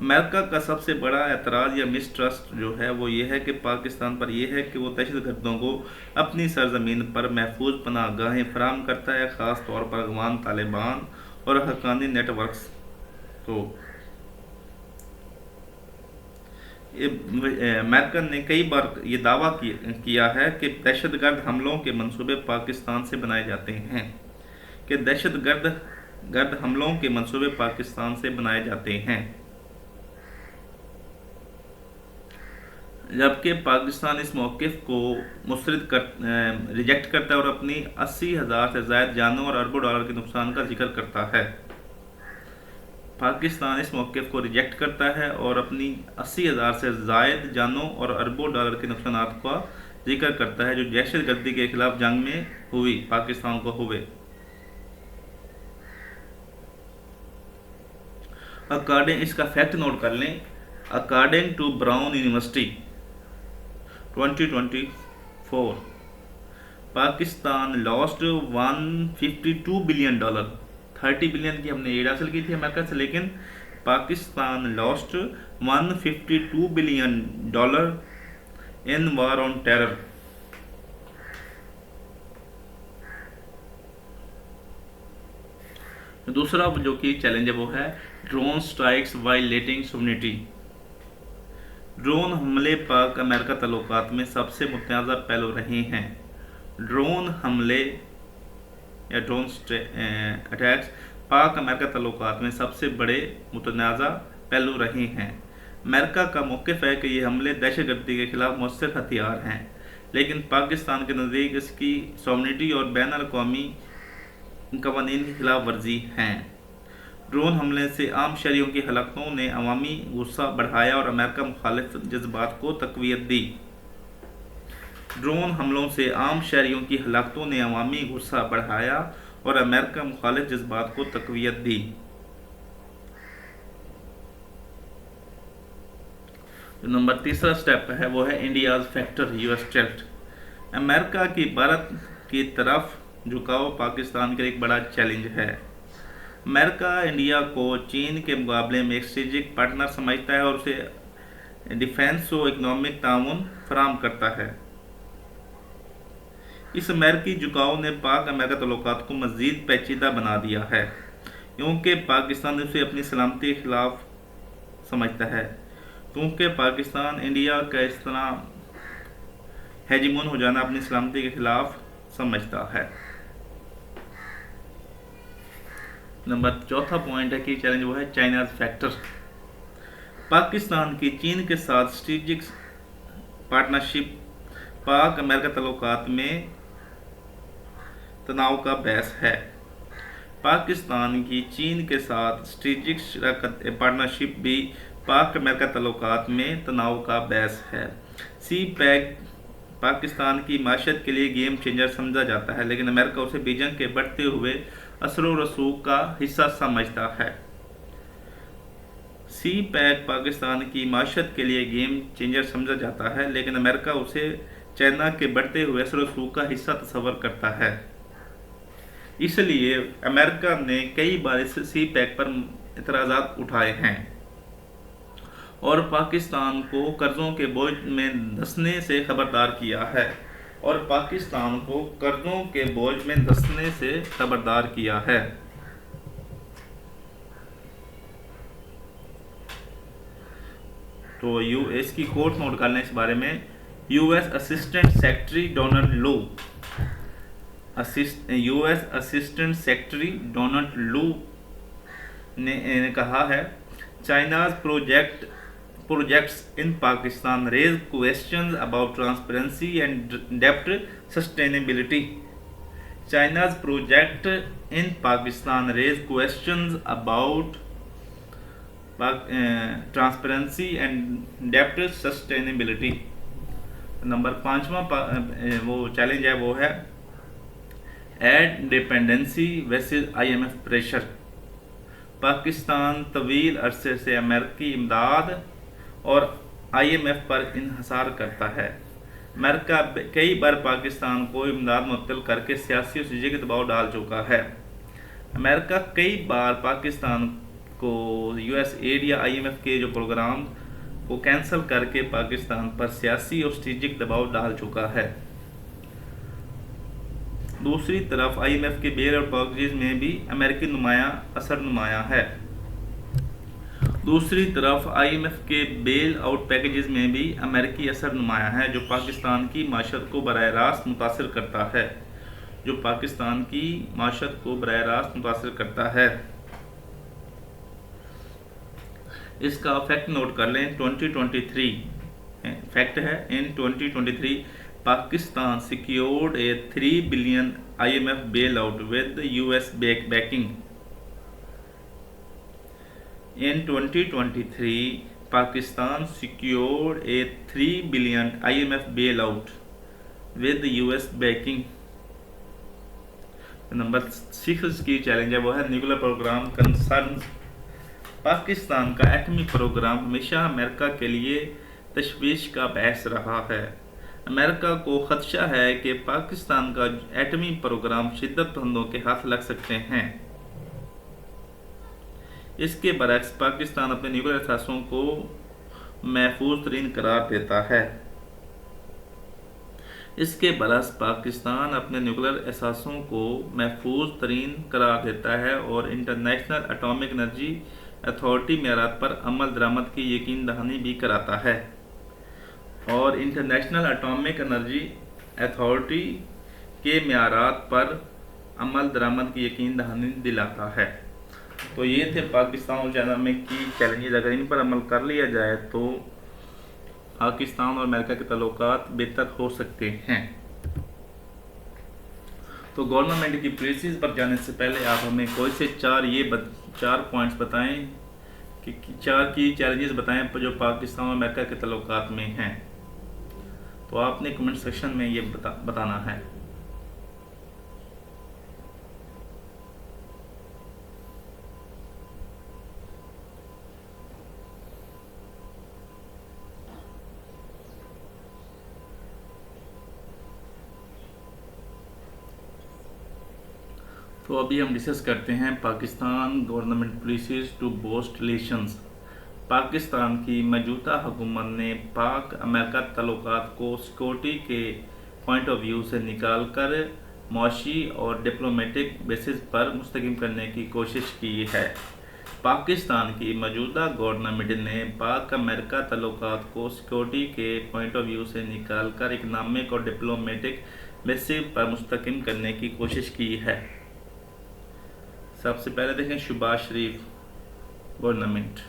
अमेरिका का सबसे बड़ा एतराज़ या मिसट्रस्ट जो है वो ये है कि पाकिस्तान पर यह है कि वो दहशतगर्दों को अपनी सरजमीन पर महफूज पनाहगाहें फराहम करता है, ख़ास तौर पर अफगान तालिबान और हक्कानी नेटवर्क्स को। अमेरिका ने कई बार ये दावा किया है कि दहशतगर्द हमलों के मंसूबे पाकिस्तान से बनाए जाते हैं, कि दहशतगर्द हमलों के मंसूबे पाकिस्तान से बनाए जाते हैं, जबकि पाकिस्तान इस मौक़िफ़ को रिजेक्ट करता है और अपनी 80,000 से ज़ायद जानों और अरबों डॉलर के नुकसान का जिक्र करता है। पाकिस्तान इस मौक़िफ़ को रिजेक्ट करता है और अपनी 80,000 से ज़ायद जानों और अरबों डॉलर के नुकसान का जिक्र करता है जो दहशतगर्दी के खिलाफ जंग में हुई, पाकिस्तान को हुए। इसका फैक्ट नोट कर लें। According to Brown University 2024, Pakistan lost $152 बिलियन, 30 बिलियन की हमने एड हासिल की थी अमेरिका से, लेकिन Pakistan lost $152 billion in war on terror. दूसरा जो कि चैलेंज है वो है drone strikes violating sovereignty. Drone हमले पाक अमेरिका ताल्लुकात में सबसे मुतनाज़ा पहलू रहे हैं। ड्रोन हमले या ड्रोन अटैक्स पाक अमेरिका ताल्लुकात में सबसे बड़े मुतनाज़ा पहलू रहे हैं। अमेरिका का मौक़िफ़ है कि ये हमले दहशतगर्दी के खिलाफ मौसर हथियार हैं, लेकिन पाकिस्तान के नज़दीक इसकी सोवरेनिटी और बैनुल-अक़वामी क़वानीन की खिलाफ वर्जी हैं। ड्रोन हमले से आम शहरियों की हलाकतों ने अवामी गुस्सा बढ़ाया और अमेरिका मुखालिफ जज्बात को तक़वियत दी। ड्रोन हमलों से आम शहरियों की हलाकतों ने अवामी गुस्सा बढ़ाया और अमेरिका मुखालिफ जज्बात को तक़वियत दी। जो नंबर तीसरा स्टेप है वो है India's factor US tilt. America की भारत की तरफ झुकाव पाकिस्तान के लिए एक बड़ा चैलेंज है। अमेरिका इंडिया को चीन के मुकाबले में एक स्ट्रेटेजिक पार्टनर समझता है और उसे डिफेंस और इकनॉमिक ताउन फराहम करता है। इस अमेरिकी झुकाव ने पाक अमेरिका ताल्लुकात को मज़ीद पेचीदा बना दिया है, क्योंकि पाकिस्तान उसे अपनी सलामती के खिलाफ समझता है, क्योंकि पाकिस्तान इंडिया का इस तरह हेजिमोन हो जाना अपनी सलामती के खिलाफ समझता है। नंबर चौथा पॉइंट है कि चैलेंज वो है चाइनाज़ फैक्टर। पाकिस्तान की चीन के साथ स्ट्रेटेजिक पार्टनरशिप पाक अमेरिका ताल्लुकात में तनाव का बहस है। पाकिस्तान की चीन के साथ स्ट्रेटेजिक पार्टनरशिप भी पाक अमेरिका ताल्लुकात में तनाव का बहस है। CPEC पाकिस्तान की माशत के लिए गेम चेंजर समझा जाता है, लेकिन अमेरिका उसे बीजिंग के बढ़ते हुए असर व रसूख का हिस्सा समझता है। CPEC पाकिस्तान की माशत के लिए गेम चेंजर समझा जाता है, लेकिन अमेरिका उसे चाइना के बढ़ते हुए असर व रसूख का हिस्सा तस्वर करता है। इसलिए अमेरिका ने कई बार इस CPEC पर एतराज़ात उठाए हैं और पाकिस्तान को कर्ज़ों के बोझ में धंसने से खबरदार किया है तो यूएस की कोर्ट नोट कर लें इस बारे में। यूएस असिस्टेंट सेक्रेटरी डोनाल्ड लू ने कहा है, चाइना's projects in Pakistan raise questions about transparency and debt sustainability. China's project in Pakistan raise questions about transparency and डेप्ट सस्टेनेबिलिटी। नंबर 5वां वो चैलेंज है वो है एड डिपेंडेंसी वर्सेस IMF प्रेशर। पाकिस्तान तवील अरसे से अमेरिकी इमदाद और IMF पर इन्हसार करता है। अमेरिका कई बार पाकिस्तान को इमदाद मुअत्तल करके सियासी और स्ट्रेटेजिक दबाव डाल चुका है। अमेरिका कई बार पाकिस्तान को यूएसएड या आईएमएफ के जो प्रोग्राम को कैंसिल करके पाकिस्तान पर सियासी और स्ट्रेटेजिक दबाव डाल चुका है। दूसरी तरफ आईएमएफ के बेल आउट पैकेजेस में भी अमेरिकी असर नुमाया है। दूसरी तरफ आईएमएफ के बेल आउट पैकेजेस में भी अमेरिकी असर नुमाया है, जो पाकिस्तान की माशत को बराह रास्त मुतासिर करता है। इसका फैक्ट नोट कर लें। 2023 फैक्ट है, इन 2023 Pakistan secured A 3 billion IMF bail out with US banking. In 2023, Pakistan secured a 3 billion IMF bailout with US backing। Number 6 की चैलेंज है वो है न्यूक्लियर प्रोग्राम कंसर्न। पाकिस्तान का एटमी प्रोग्राम हमेशा अमेरिका के लिए तशवीश का बहस रहा है। अमेरिका को खदशा है कि पाकिस्तान का एटमी प्रोग्राम शिद्दत पसंदों के हाथ लग सकते हैं। इसके बरक्स पाकिस्तान अपने न्यूक्लियर असासों को महफूज तरीन करार देता है। और इंटरनेशनल एटॉमिक एनर्जी अथॉरिटी मेयारात पर अमल दरामद की यकीन दहानी भी कराता है। और इंटरनेशनल एटॉमिक एनर्जी अथॉरिटी के मेयारात पर अमल दरामद की यकीन दहानी दिलाता है। तो ये थे पाकिस्तान और चाइना में की चैलेंजेस। अगर इन पर अमल कर लिया जाए तो पाकिस्तान और अमेरिका के ताल्लुकात बेहतर हो सकते हैं। तो गवर्नमेंट की पॉलिसीज पर जाने से पहले आप हमें कोई से चार पॉइंट्स बताएं कि 4 की चैलेंजेस बताएं जो पाकिस्तान और अमेरिका के ताल्लुकात में हैं। तो आपने कमेंट सेक्शन में ये बताना है। तो अभी हम डिस्कस करते हैं Pakistan government policies to boost relations. Pakistan की मौजूदा हुकूमत ने पाक अमेरिका ताल्लुकात को सिक्योरिटी के पॉइंट ऑफ व्यू से निकाल कर मुआशी और डिप्लोमेटिक बेसिस पर मुस्तकिम करने की कोशिश की है। पाकिस्तान की मौजूदा गवर्नमेंट ने पाक अमेरिका ताल्लुकात को सिक्योरिटी के पॉइंट ऑफ व्यू से निकाल कर इकनॉमिक और डिप्लोमेटिक बेसिस पर मुस्तकिम करने की कोशिश की है। सबसे पहले देखें Shahbaz Sharif government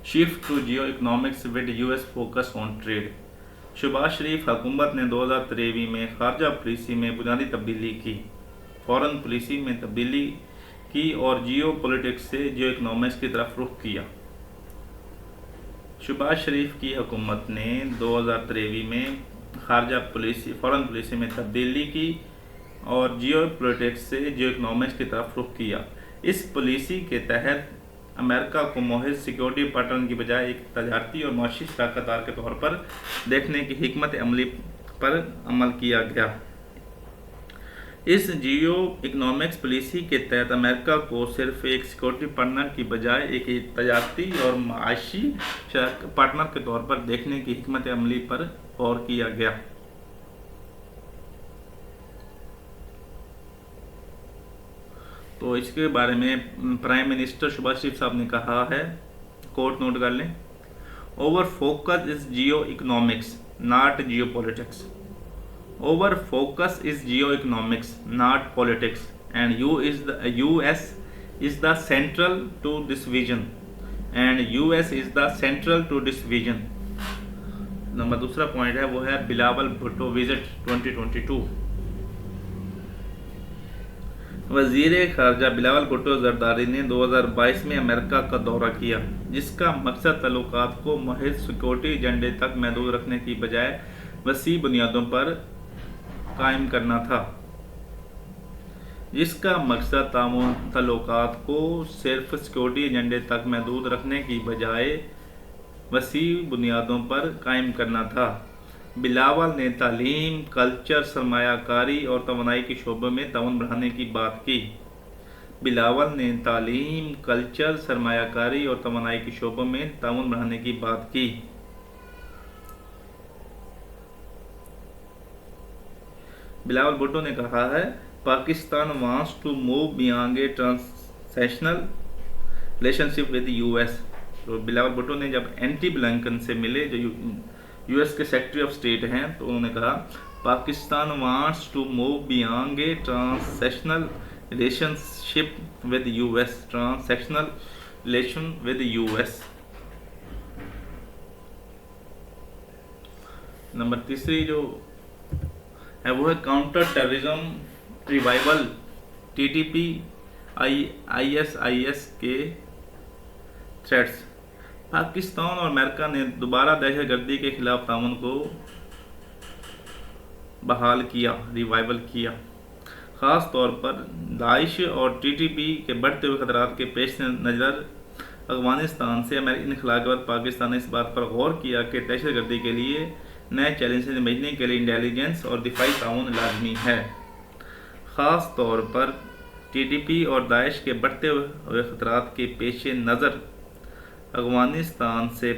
shift to geo economics with US focus on trade. Shahbaz Sharif हुकूमत ने 2023 में खारजा पॉलिसी में बुनियादी तब्दीली की, फॉरेन पॉलिसी में तब्दीली की और जियो पॉलिटिक्स से जियो इकोनॉमिक्स की तरफ रुख किया। शहबाज शरीफ की हुकूमत ने 2023 में फॉरेन पॉलिसी में तब्दीली की और जियो पॉलिटिक्स से जियो इकोनॉमिक्स की तरफ रुख किया। इस पॉलिसी के तहत अमेरिका को महज सिक्योरिटी पार्टनर की बजाय एक तजारती और माशी शराकतदार के तौर पर देखने की हिकमत अमली पर अमल किया गया। इस जियो इकोनॉमिक्स पॉलिसी के तहत अमेरिका को सिर्फ एक सिक्योरिटी पार्टनर की बजाय एक तजारती और माशी पार्टनर के तौर पर देखने की हिकमत अमली पर गौर किया गया। तो इसके बारे में प्राइम मिनिस्टर शहबाज शरीफ साहब ने कहा है, कोट नोट कर लें, our focus is geo economics not geo politics. Our focus is geo economics not politics and US is the central to this vision number दूसरा पॉइंट है वो है बिलावल भुट्टो विजिट 2022। वज़ीर ख़ारजा बिलावल भुट्टो ज़रदारी ने 2022 में अमेरिका का दौरा किया, जिसका मकसद ताल्लुकात को महज सिक्योरिटी एजेंडे तक महदूद रखने की बजाय वसी बुनियादों पर कायम करना था। ताल्लुकात को सिर्फ सिक्योरिटी एजेंडे तक महदूद रखने की बजाय वसी बुनियादों पर कायम करना था। बिलावल ने तालीम, कल्चर, सरमायाकारी और तवानाई के शोबों में ताउन बढ़ाने की बात की। बिलावल ने तालीम, कल्चर, सरमायाकारी और तवानाई के शोबों में ताउन बढ़ाने की बात की। बिलावल भुट्टो ने कहा है, Pakistan wants to move beyond a transactional relationship with US. तो बिलावल भुट्टो ने जब एंटी ब्लिंकन से मिले, जो यूएस के सेक्रेटरी ऑफ स्टेट हैं, तो उन्होंने कहा Pakistan wants to move beyond a transactional relationship with US. Transactional relation with US. Number तीसरी जो है वो है counter terrorism revival, TTP ISIS के थ्रेट्स। पाकिस्तान और अमेरिका ने दोबारा दहशतगर्दी के खिलाफ ताउन को बहाल किया, रिवाइवल किया। ख़ास तौर पर दाइश और टीटीपी के बढ़ते हुए खतरात के पेश नज़र अफगानिस्तान से अमेरिकी इनखला के बाद पाकिस्तान ने इस बात पर गौर किया कि दहशतगर्दी के लिए नए चैलेंज से निपटने के लिए इंटेलिजेंस और दिफाई ताउन लाजमी है। ख़ास तौर पर टीटीपी और दाइश के बढ़ते हुए खतरात के पेश नज़र अफगानिस्तान से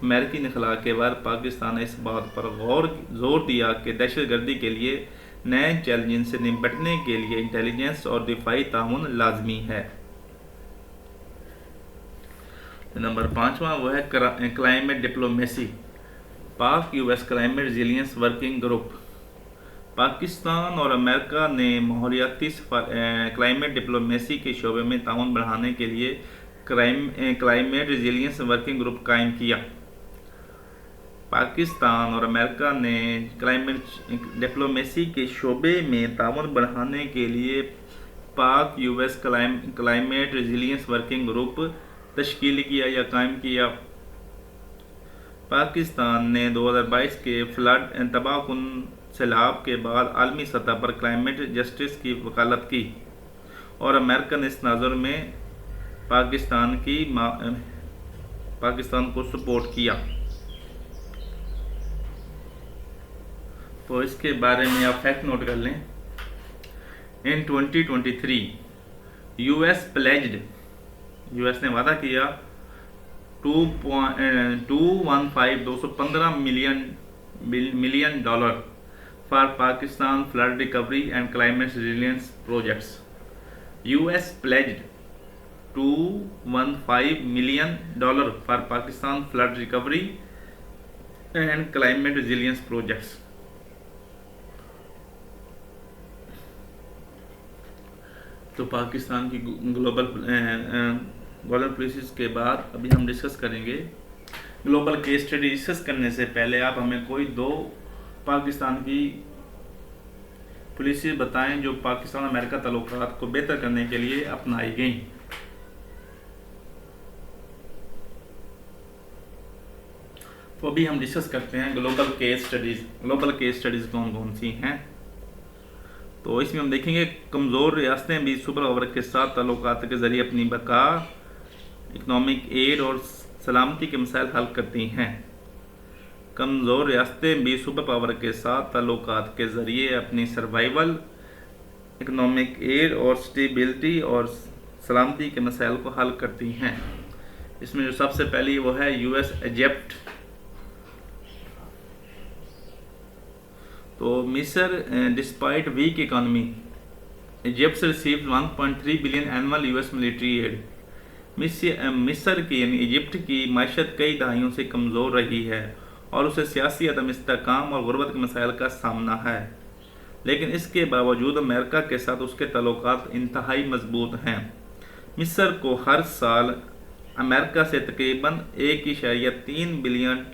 अमेरिकी इनखला के बाद पाकिस्तान ने इस बात पर जोर दिया कि दहशतगर्दी के लिए नए चैलेंज से निपटने के लिए इंटेलिजेंस और दिफाई ताउन लाजमी है। नंबर 5वां वो है क्लाइमेट डिप्लोमेसी, पाक US climate resilience working group. Pakistan और अमेरिका ने माहौलियाती क्लाइमेट डिप्लोमेसी के शोबे में ताउन बढ़ाने के लिए क्लाइमेट रिजिलियंस वर्किंग ग्रुप कायम किया। पाकिस्तान और अमेरिका ने क्लाइमेट डिप्लोमेसी के शोबे में ताउन बढ़ाने के लिए Pak US climate resilience working group तश्कील किया या कायम किया। पाकिस्तान ने 2022 के फ्लड तबाहकुन सैलाब के बाद आलमी सतह पर क्लाइमेट जस्टिस की वकालत की और अमेरिका ने इस नाज़र में पाकिस्तान को सपोर्ट किया। तो इसके बारे में आप फैक्ट नोट कर लें। इन 2023 यूएस ने वादा किया 215 million dollar for Pakistan flood recovery and climate resilience projects. US pledged $215 million for Pakistan flood recovery and climate resilience projects. तो पाकिस्तान की ग्लोबल पॉलिसीज के बाद अभी हम डिस्कस करेंगे ग्लोबल केस स्टडी। डिस्कस करने से पहले आप हमें कोई 2 पाकिस्तान की पॉलिसी बताएं जो पाकिस्तान अमेरिका ताल्लुकात को बेहतर करने के लिए अपनाई गई। तो अभी हम डिस्कस करते हैं global case studies. Global case studies कौन कौन सी हैं? तो इसमें हम देखेंगे कमज़ोर रियासतें भी सुपर पावर के साथ ताल्लुकात के ज़रिए अपनी बका, इकनॉमिक एड और सलामती के मसाइल हल करती हैं। कमज़ोर रियासतें भी सुपर पावर के साथ ताल्लुकात के ज़रिए अपनी सर्वाइवल, इकनॉमिक एड और स्टेबिलिटी और सलामती के मसाइल को हल करती हैं। इसमें जो सबसे पहली वो है यूएस इजिप्ट। तो मिस्र despite weak economy, Egypt received 1.3 billion annual US military aid. मिस्र की यानी इजिप्ट की माशत कई दहाइयों से कमज़ोर रही है और उसे सियासी अदम इस्तेहकाम और गुर्बत के मसाइल का सामना है, लेकिन इसके बावजूद अमेरिका के साथ उसके ताल्लुकात इंतहाई मजबूत हैं। मिस्र को हर साल अमेरिका से तकरीबन $1.3 बिलियन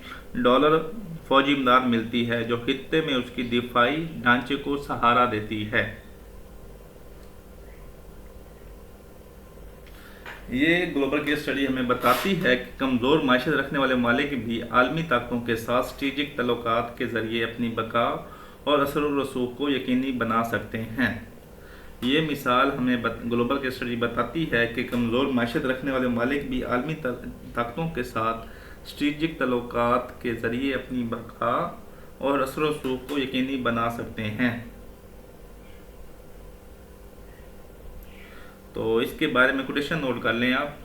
फौजी इमदाद मिलती है, जो खित्ते में उसकी दिफाई ढांचे को सहारा देती है। ये ग्लोबल केस स्टडी हमें बताती है कि कमज़ोर माशत रखने वाले ममालिक भी आलमी ताकतों के साथ स्ट्रेटेजिक ताल्लुकात के ज़रिए अपनी बका और असर व रसूख को यकीनी बना सकते हैं। ये मिसाल हमें ग्लोबल केस स्टडी बताती है कि कमज़ोर माशत रखने वाले ममालिक भी आलमी ताकतों के साथ स्ट्रेटेजिक ताल्लुकात के ज़रिए अपनी बका और असर व रसूख को यकीनी बना सकते हैं। तो इसके बारे में कोटेशन नोट कर लें आप,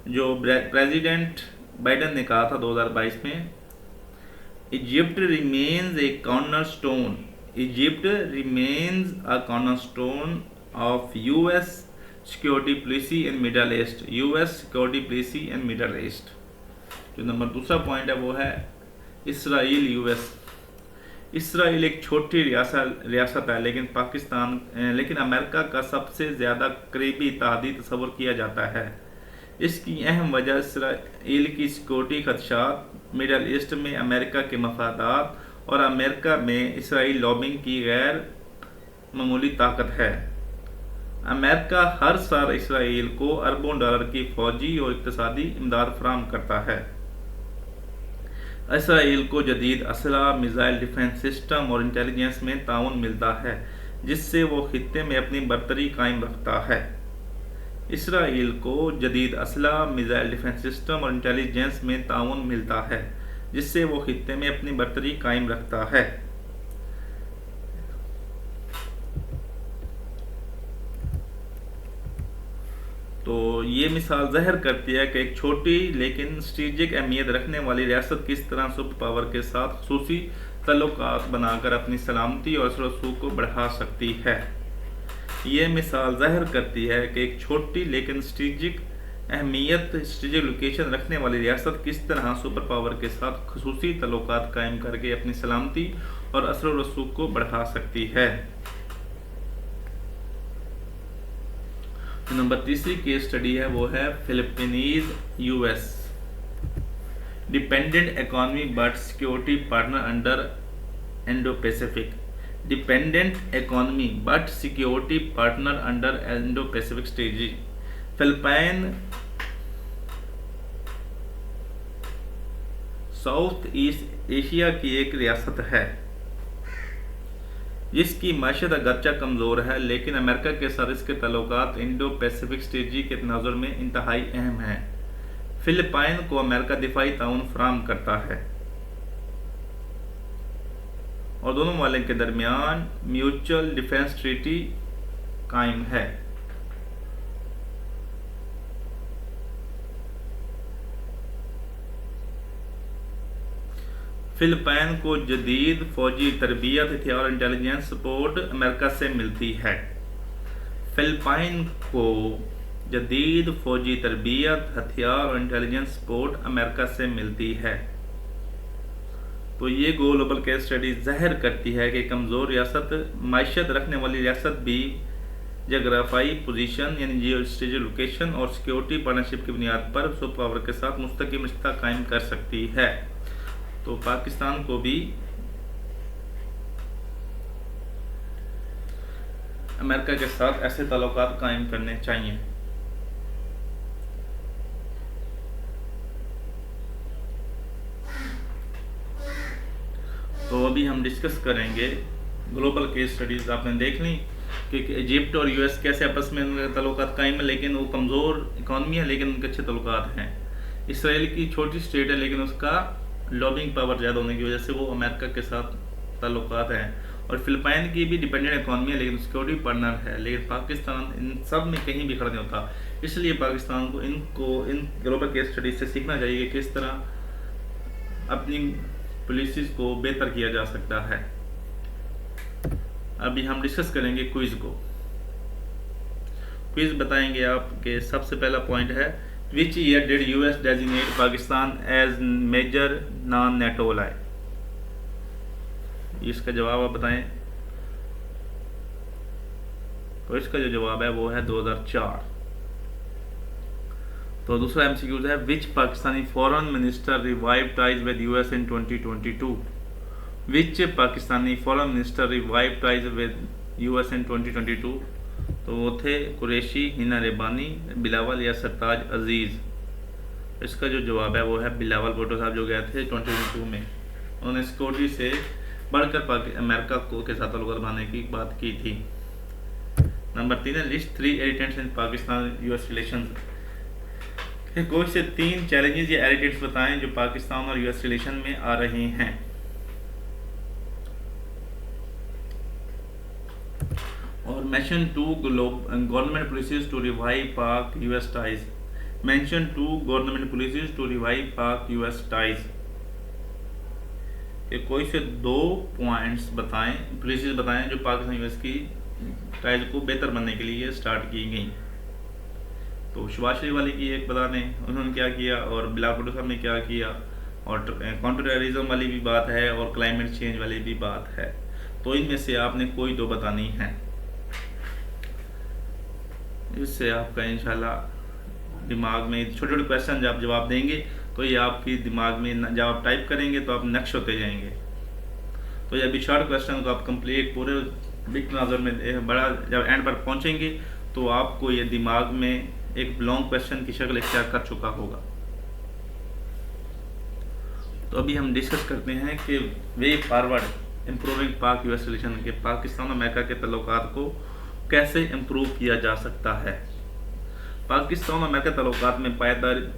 जो प्रेसिडेंट बाइडन ने कहा था 2022 में, Egypt remains A cornerstone, Egypt remains a cornerstone of US security policy in middle east, US security policy in middle east. जो नंबर दूसरा पॉइंट है वो है इसराइल यूएस। इसराइल एक छोटी रियासत है, लेकिन अमेरिका का सबसे ज़्यादा करीबी इत्तेहादी तस्वुर किया जाता है। इसकी अहम वजह इसराइल की सिक्योरिटी खदशात, मिडल ईस्ट में अमेरिका के मफादात और अमेरिका में इसराइल लॉबिंग की गैर मामूली ताकत है। अमेरिका हर साल इसराइल को अरबों डॉलर की फौजी और इक़्तिसादी इमदाद फराहम करता है। इसराइल को जदीद असला, मिसाइल डिफेंस सिस्टम और इंटेलिजेंस में ताउन मिलता है, जिससे वो खित्ते में अपनी बरतरी कायम रखता है। इसराइल को जदीद असला, मिसाइल डिफेंस सिस्टम और इंटेलिजेंस में ताउन मिलता है, जिससे वो खित्ते में अपनी बरतरी कायम रखता है। तो ये मिसाल ज़ाहिर करती है कि एक छोटी लेकिन स्ट्रेटेजिक अहमियत रखने वाली रियासत किस तरह सुपर पावर के साथ खुसूसी तल्लुकात बनाकर अपनी सलामती और असर व रसूख को बढ़ा सकती है। ये मिसाल ज़ाहिर करती है कि एक छोटी लेकिन स्ट्रेटेजिक लोकेशन रखने वाली रियासत किस तरह सुपर पावर के साथ खुसूसी तल्लुकात कायम करके अपनी सलामती और असर व रसूख को बढ़ा सकती है। नंबर तीसरी केस स्टडी है वो है Philippines US, dependent economy but security partner under Indo Pacific, dependent economy but security partner under Indo Pacific strategy. Philippine South East Asia की एक रियासत है जिसकी माशत अगरचा कमज़ोर है, लेकिन अमेरिका के साथ इसके तल्लुकात इंडो पैसिफिक स्ट्रेटजी के तनाजुर में इंतहाई अहम है। फिलिपाइन को अमेरिका दिफाई ताउन फराहम करता है और दोनों मालिक के दरमियान म्यूचुअल डिफेंस ट्रीटी कायम है। फिलिपाइन को जदीद फौजी तरबियत, हथियार और इंटेलिजेंस सपोर्ट अमेरिका से मिलती है। फिलिपाइन को जदीद फौजी तरबियत, हथियार और इंटेलिजेंस सपोर्ट अमेरिका से मिलती है। तो ये ग्लोबल केस स्टडी ज़ाहिर करती है कि कमज़ोर रियासत, मायशत रखने वाली रियासत भी जोग्राफाई पोजीशन यानी जियो स्ट्रेटेजिक लोकेशन और सिक्योरिटी पार्टनरशिप की बुनियाद पर सुपर पावर के साथ मुस्तकिल रिश्ता कायम कर सकती है। तो पाकिस्तान को भी अमेरिका के साथ ऐसे ताल्लुकात कायम करने चाहिए। तो अभी हम डिस्कस करेंगे ग्लोबल केस स्टडीज़। आपने देख ली कि इजिप्ट और यूएस कैसे आपस में उनके ताल्लुकात कायम है, लेकिन वो कमज़ोर इकॉनमी है लेकिन उनके अच्छे ताल्लुकात हैं। इसराइल की छोटी स्टेट है लेकिन उसका लॉबिंग पावर ज़्यादा होने की वजह से वो अमेरिका के साथ ताल्लुकात हैं। और फिलिपाइन की भी डिपेंडेंट इकॉनमी है लेकिन सिक्योरिटी पार्टनर है, लेकिन पाकिस्तान इन सब में कहीं भी खड़ा नहीं होता। इसलिए पाकिस्तान को इन ग्लोबल केस स्टडी से सीखना चाहिए कि किस तरह अपनी पॉलिसीज़ को बेहतर किया जा सकता है। अभी हम डिस्कस करेंगे क्विज़ को। क्विज़ बताएंगे आपके सबसे पहला पॉइंट है, Which year did US designate Pakistan as major non-NATO ally? इसका जवाब आप बताएं। तो इसका जो जवाब है वो है 2004। तो दूसरा एमसीक्यू है, Which Pakistani foreign minister revived ties with US in 2022? Which Pakistani foreign minister revived ties with US in 2022? तो वो थे कुरैशी, हिना रेबानी, बिलावल या सरताज अजीज़। इसका जो जवाब है वो है बिलावल भुट्टो साहब, जो गए थे 2022 में। उन्होंने सिक्योरिटी से बढ़कर अमेरिका को के साथ ताल्लुकात बनाने की बात की थी। नंबर 3 है, लिस्ट 3 इरिटेंट्स इन पाकिस्तान यूएस रिलेशंस। कोई से 3 चैलेंजेस या इरिटेंट्स बताएं जो पाकिस्तान और यूएस रिलेशन में आ रहे हैं। mention two government policies to revive Pak-US ties. Mention two government policies to revive Pak-US ties. कि कोई से 2 पॉइंट्स बताएं, पॉलिसीज बताएं जो पाकिस्तान यूएस की टाइज को बेहतर बनने के लिए स्टार्ट की गई। तो शहबाज शरीफ वाली की एक बता दें उन्होंने क्या किया, और बिलावल भुट्टो साहब ने क्या किया, और काउंटर टेररिज्म वाली भी बात है, और क्लाइमेट चेंज वाली भी बात है। तो इनमें से आपने कोई 2 बतानी है, इससे आपका इंशाल्लाह दिमाग में छोटे छोटे क्वेश्चन जब जवाब देंगे तो ये आपकी दिमाग में जब आप टाइप करेंगे तो आप नक्श होते जाएंगे। तो ये अभी शॉर्ट क्वेश्चन को आप कंप्लीट पूरे बिग नज़र में बड़ा जब एंड पर पहुंचेंगे तो आपको ये दिमाग में एक लॉन्ग क्वेश्चन की शक्ल इख्तियार कर चुका होगा। तो अभी हम डिस्कस करते हैं कि वे फॉरवर्ड इम्प्रूविंग पाक यूएस रिलेशन के पाकिस्तान और अमेरिका के तल्लुकात को कैसे इम्प्रूव किया जा सकता है। पाकिस्तान और अमेरिका तल्लुकात में पायदारी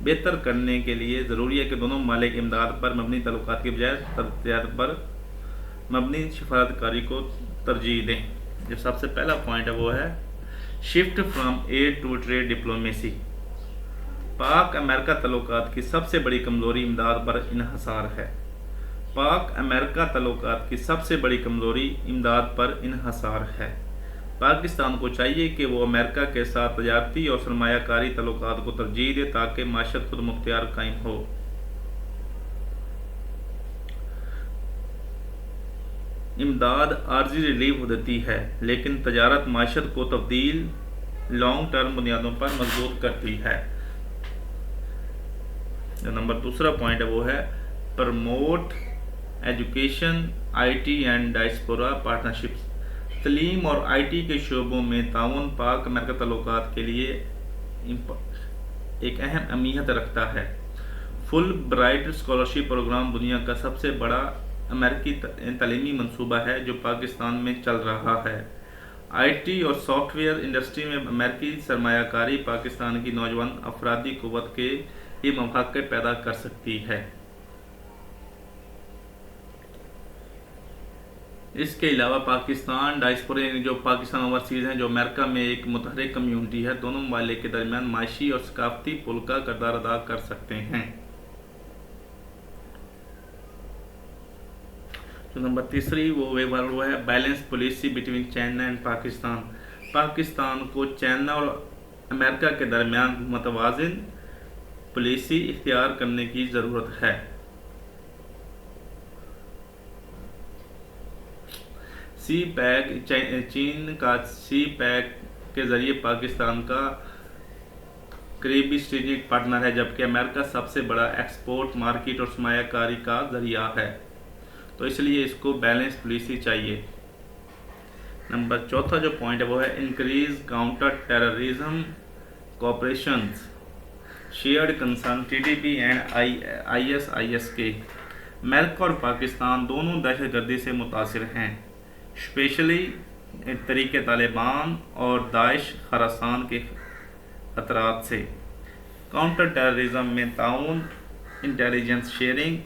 बेहतर करने के लिए ज़रूरी है कि दोनों ममालिक इमदाद पर मबनी तल्लुकात के बजाय तजारत पर मबनी सफारतकारी को तरजीह दें। जो सबसे पहला पॉइंट है वो है shift from aid to trade diplomacy. Pak America तल्लुकात की सबसे बड़ी कमज़ोरी इमदाद पर इन्हसार है। पाक अमेरिका तल्लुकात की सबसे बड़ी कमज़ोरी इमदाद पर इन्हसार है। पाकिस्तान को चाहिए कि वो अमेरिका के साथ तजारती और सरमायाकारी तल्लुकात को तरजीह दे ताकि माशत खुद मुख्तियार कायम हो। इमदाद आर्जी रिलीफ देती है लेकिन तजारत माशत को तब्दील लॉन्ग टर्म बुनियादों पर मजबूत करती है। जो नंबर दूसरा पॉइंट है वो है promote education IT and diaspora partnerships. तलीम और आईटी के शोबों में ताउन पाक अमेरिका तल्लुकात के लिए एक अहम अहमियत रखता है। फुल ब्राइट स्कॉलरशिप प्रोग्राम दुनिया का सबसे बड़ा अमेरिकी तलीमी मंसूबा है जो पाकिस्तान में चल रहा है। आईटी और सॉफ्टवेयर इंडस्ट्री में अमेरिकी सरमायाकारी पाकिस्तान की नौजवान अफरादी कुव्वत के ये मौके पैदा कर सकती है। इसके अलावा पाकिस्तान डायस्पोरा जो पाकिस्तान ओवरसीज हैं जो अमेरिका में एक मुतहरिक कम्यूनिटी है, दोनों ममालिक के दरमियान माशी और सकाफती पुल का किरदार अदा कर सकते हैं। जो नंबर तीसरी वो है balance policy between China and Pakistan. Pakistan को चाइना और अमेरिका के दरमियान मुतवाज़िन पॉलिसी इख्तियार करने की ज़रूरत है। सी पैक चीन का सी पैक के ज़रिए पाकिस्तान का करीबी स्ट्रेटेजिक पार्टनर है जबकि अमेरिका सबसे बड़ा एक्सपोर्ट मार्केट और सरमायाकारी का ज़रिया है। तो इसलिए इसको बैलेंस पॉलिसी चाहिए। नंबर चौथा जो पॉइंट है वो है increase counter terrorism cooperations shared concern TTP and ISIS-K। America और पाकिस्तान दोनों दहशतगर्दी से मुतासिर हैं, स्पेशली तरीके तालिबान और दाइश खरासान के खतरात से। काउंटर टेररिज्म में ताउन, इंटेलिजेंस शेयरिंग,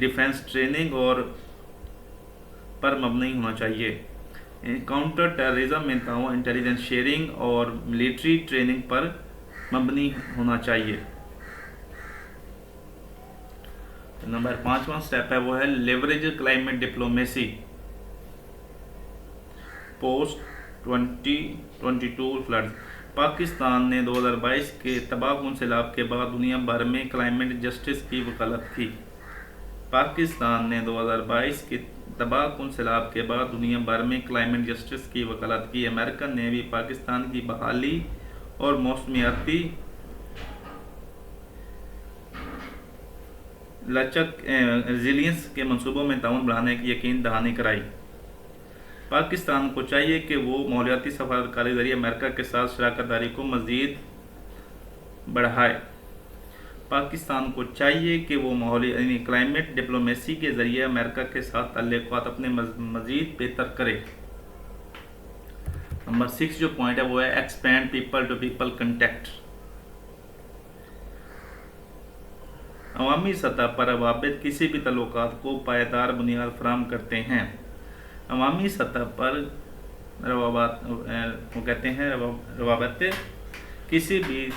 डिफेंस ट्रेनिंग और पर मबनी होना चाहिए। काउंटर टेररिज्म में ताउन, इंटेलिजेंस शेयरिंग और मिलिट्री ट्रेनिंग पर मबनी होना चाहिए। नंबर 5वां स्टेप है वो है leverage climate diplomacy post 2022 floods. Pakistan ने 2022 के तबाहकुन सैलाब के बाद दुनिया भर में क्लाइमेट जस्टिस की वकालत की। पाकिस्तान ने 2022 के तबाहकुन सैलाब के बाद दुनिया भर में क्लाइमेट जस्टिस की वकालत की। अमेरिकन ने भी पाकिस्तान की बहाली और मौसमियाती लचक रेजिलियंस के मंसूबों में ताउन बढ़ाने की यकीन दहानी कराई। पाकिस्तान को चाहिए कि वो माहौलियाती सफारतकारी के जरिए अमेरिका के साथ शराकत दारी को मज़ीद बढ़ाए। पाकिस्तान को चाहिए कि वो माहौली क्लाइमेट डिप्लोमेसी के ज़रिए अमेरिका के साथ ताल्लुकात अपने मज़ीद बेहतर करे। नंबर 6 जो पॉइंट है वो है expand people to people contact. अवामी सतह पर रवाबित किसी भी तल्लुकात को पायदार बुनियाद फराहम करते हैं। अवामी सतह पर रवाबात वो कहते हैं रवाबत किसी भी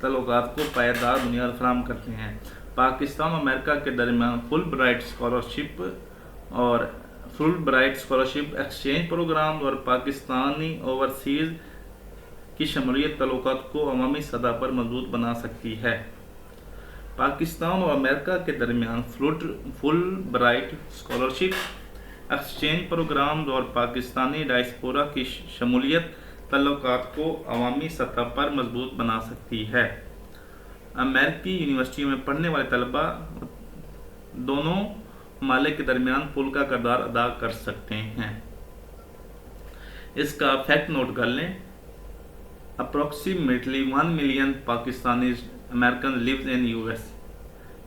तल्लुकात को पायदार बुनियाद फराहम करते हैं। पाकिस्तान और अमेरिका के दरमियान Fulbright scholarship exchange program और पाकिस्तानी ओवरसीज़ की शमूलियत तल्लुकात को अवामी सतह पर मजबूत बना सकती है। पाकिस्तान और अमेरिका के दरमियान Fulbright scholarship exchange program और पाकिस्तानी डायस्पोरा की शमूलियत तल्लुकात को अवामी सतह पर मजबूत बना सकती है। अमेरिकी यूनिवर्सिटियों में पढ़ने वाले तलबा दोनों ममालिक के दरमियान पुल का किरदार अदा कर सकते हैं। इसका फैक्ट नोट कर लें। Approximately 1 million Pakistani American live in US.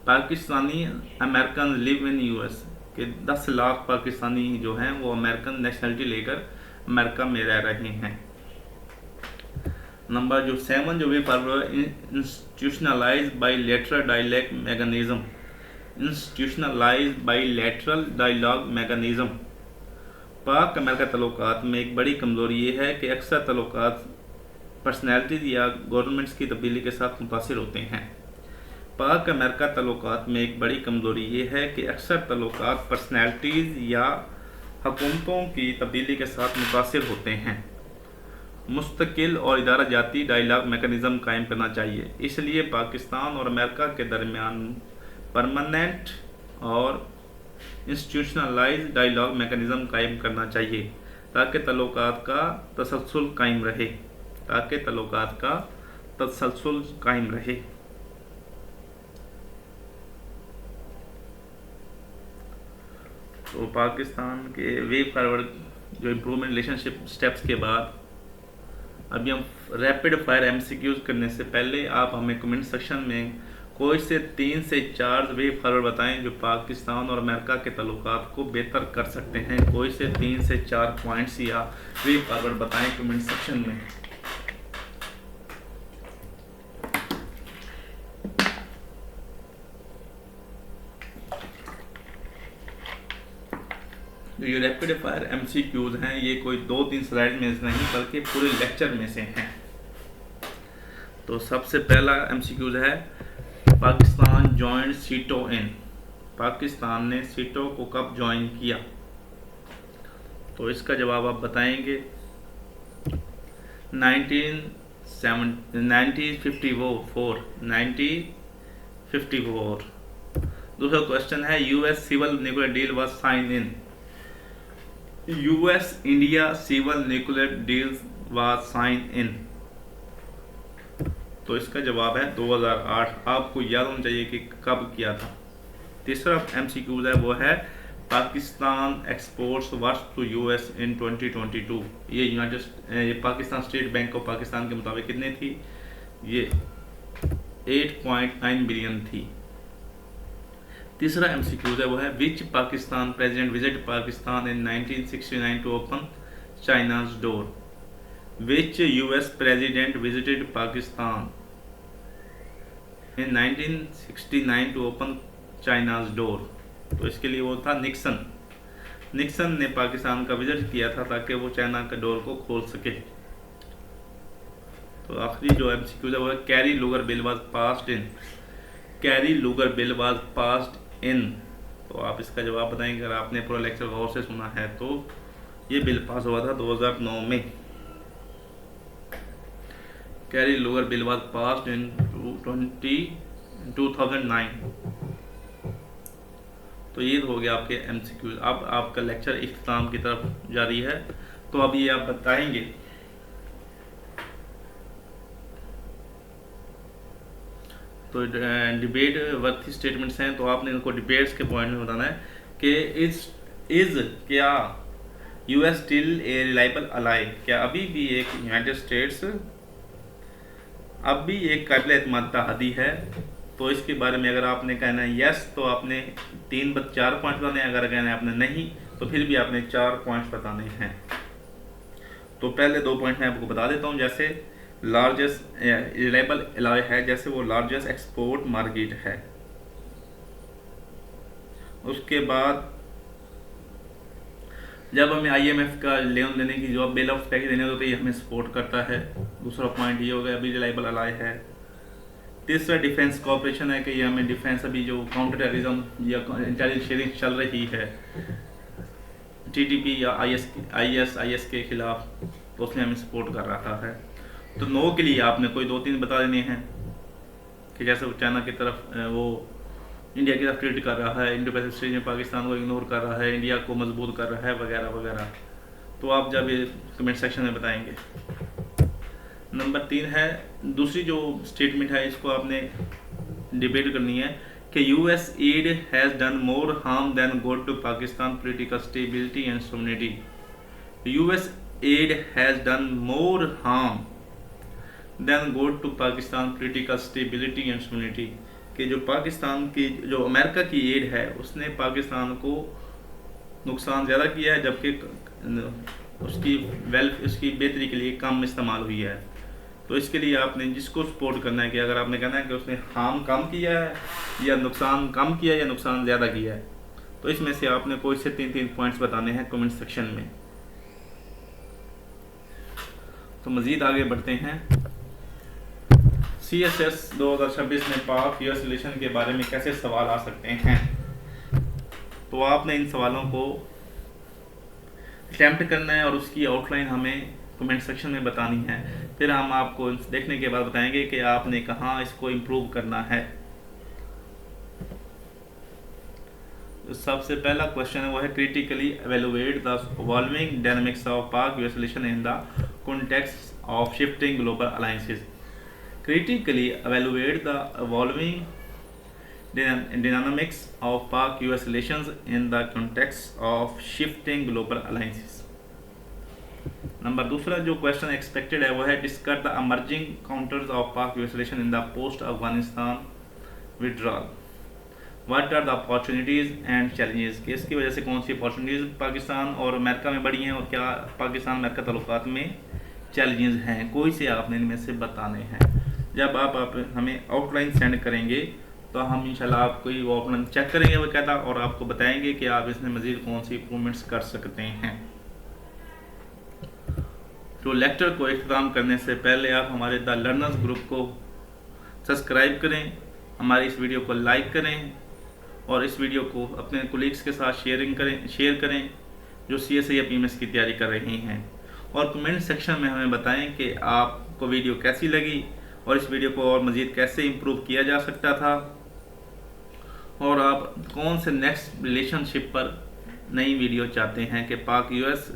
Pakistani American live in US के 10 लाख पाकिस्तानी जो हैं वो अमेरिकन नेशनलिटी लेकर अमेरिका में रह रहे हैं। नंबर जो 7 जो भी institutionalize bilateral dialogue mechanism. Institutionalize bilateral dialogue mechanism. Pak America तल्लुकात में एक बड़ी कमजोरी ये है कि अक्सर तल्लुकात पर्सनैलिटीज या गवर्नमेंट्स की तब्दीली के साथ मुतासिर होते हैं। पाक अमेरिका तल्लुकात में एक बड़ी कमजोरी ये है कि अक्सर तल्लुकात पर्सनैलिटीज या हुकूमतों की तब्दीली के साथ मुतासिर होते हैं। मुस्तकिल और इदारा जाती डायलॉग मैकेनिज्म कायम करना चाहिए। इसलिए पाकिस्तान और अमेरिका के दरमियान परमानेंट और इंस्टीट्यूशनलाइज डायलॉग मैकेनिज्म कायम करना चाहिए ताकि तल्लुकात का तसलसल कायम रहे। तो पाकिस्तान के वे फॉरवर्ड जो इम्प्रूवमेंट रिलेशनशिप स्टेप्स के बाद अभी हम रैपिड फायर एमसीक्यूज करने से पहले आप हमें कमेंट सेक्शन में कोई से 3 से 4 वे फॉरवर्ड बताएं जो पाकिस्तान और अमेरिका के तल्लुकात को बेहतर कर सकते हैं। कोई से 3 से 4 पॉइंट्स या वे फॉरवर्ड बताएं कमेंट सेक्शन में। तो ये रैपिड फायर एमसीक्यूज हैं, ये कोई 2-3 स्लाइड में नहीं बल्कि पूरे लेक्चर में से हैं। तो सबसे पहला एमसीक्यूज है पाकिस्तान जॉइंट सीटो इन। पाकिस्तान ने सीटो को कब ज्वाइन किया? तो इसका जवाब आप बताएंगे 1954। दूसरा क्वेश्चन है US civil nuclear deal was sign in. US India civil nuclear deal was sign in. तो इसका जवाब है 2008। आपको याद होना चाहिए कि कब किया था। तीसरा एमसीक्यूज है वो है Pakistan exports worth to US in 2022। ये Pakistan state bank of Pakistan के मुताबिक कितने थी? ये 8.9 बिलियन थी। तीसरा एमसीक्यूज है वो है which Pakistan president visit Pakistan in 1969 to open China's door. Which US president visited Pakistan in 1969 to open China's door. तो इसके लिए वो था निक्सन ने पाकिस्तान का विजिट किया था ताकि वो चाइना के डोर को खोल सके। तो आखिरी जो एमसीक्यू है वो है Kerry Lugar bill was passed in. Kerry Lugar bill was passed in. तो आप इसका जवाब बताएंगे अगर आपने पूरा लेक्चर गौर से सुना है। तो ये बिल पास हुआ था 2009 में। Kerry Lugar bill was passed in 2009। तो ये हो गया आपके एमसीक्यू। अब आपका लेक्चर इख्तिताम की तरफ जारी है। तो अब ये आप बताएंगे तो डिबेट वर्थी स्टेटमेंट्स हैं। तो आपने इनको डिबेट्स के पॉइंट में बताना है कि इज क्या US still a reliable ally. क्या अभी भी एक यूनाइटेड स्टेट्स अब भी एक काबिल एतमाद हदी है। तो इसके बारे में अगर आपने कहना है यस तो आपने 4 पॉइंट बताने हैं। अगर कहना है आपने नहीं तो फिर भी आपने 4 पॉइंट्स बताने हैं। तो पहले 2 पॉइंट मैं आपको बता देता हूँ। जैसे लार्जेस्ट रिलायबल एलॉय है, जैसे वो लार्जेस्ट एक्सपोर्ट मार्केट है। उसके बाद जब हमें IMF का लोन लेने की जो बेल आउट पैकेज देने होते हैं, ये हमें सपोर्ट करता है। दूसरा पॉइंट ये हो गया, अभी रिलायबल अलाय है। तीसरा डिफेंस कॉपरेशन है कि ये हमें डिफेंस, अभी जो काउंटर टेररिज्म या इंटेलिजेंस शेयरिंग चल रही है TTP या IS के खिलाफ, तो उसमें हमें सपोर्ट कर रहा है। तो नो के लिए आपने कोई 2-3 बता देने हैं कि जैसे वो चाइना की तरफ वो इंडिया की तरफ ट्रीट कर रहा है, इंडो पैसिफिक स्टेज में पाकिस्तान को इग्नोर कर रहा है, इंडिया को मजबूत कर रहा है, वगैरह वगैरह। तो आप जब ये कमेंट सेक्शन में बताएंगे। नंबर 3 है, दूसरी जो स्टेटमेंट है इसको आपने डिबेट करनी है कि US aid has done more harm than good to Pakistan political stability and sovereignty. US aid has done more harm than good to Pakistan political stability and sovereignty, कि जो पाकिस्तान की, जो अमेरिका की एड है उसने पाकिस्तान को नुकसान ज़्यादा किया है, जबकि उसकी बेहतरी के लिए कम इस्तेमाल हुई है। तो इसके लिए आपने जिसको सपोर्ट करना है, कि अगर आपने कहना है कि उसने हार्म कम किया है या नुकसान कम किया है या नुकसान ज़्यादा किया है, तो इसमें से आपने कोई से 3-3 पॉइंट्स बताने हैं कमेंट सेक्शन में। तो मज़ीद आगे बढ़ते हैं। CSS 2026 में पाक US रिलेशन के बारे में कैसे सवाल आ सकते हैं, तो आपने इन सवालों को अटैम्प्ट करना है और उसकी आउटलाइन हमें कमेंट सेक्शन में बतानी है। फिर हम आपको देखने के बाद बताएंगे कि आपने कहाँ इसको इम्प्रूव करना है। तो सबसे पहला क्वेश्चन है वो है, critically evaluate the evolving dynamics of पाक US relation in the context of shifting global alliances. Critically evaluate the evolving dynamics of Pak-US relations in the context of shifting global alliances. Number दूसरा जो question expected है वो है, discuss the emerging counters of Pak-US relation in the post-Afghanistan withdrawal. What are the opportunities and challenges? कि इसकी वजह से कौन सी अपॉर्चुनिटीज़ पाकिस्तान और अमेरिका में बढ़ी हैं और क्या पाकिस्तान अमेरिका ताल्लुकात में चैलेंजेस हैं, कोई से आपने इनमें से बताने हैं। जब आप हमें आउटलाइन सेंड करेंगे तो हम इंशाल्लाह आपको वो आउटलाइन चेक करेंगे बाकायदा और आपको बताएंगे कि आप इसमें मज़ीद कौन सी इम्प्रूवमेंट्स कर सकते हैं। तो लेक्चर को इख्तिताम करने से पहले आप हमारे द लर्नर्स ग्रुप को सब्सक्राइब करें, हमारी इस वीडियो को लाइक करें और इस वीडियो को अपने कोलीग्स के साथ शेयर करें जो CSI या PMS की तैयारी कर रही हैं, और कमेंट सेक्शन में हमें बताएं कि आपको वीडियो कैसी लगी और इस वीडियो को और मज़ीद कैसे इम्प्रूव किया जा सकता था, और आप कौन से नेक्स्ट रिलेशनशिप पर नई वीडियो चाहते हैं कि पाक US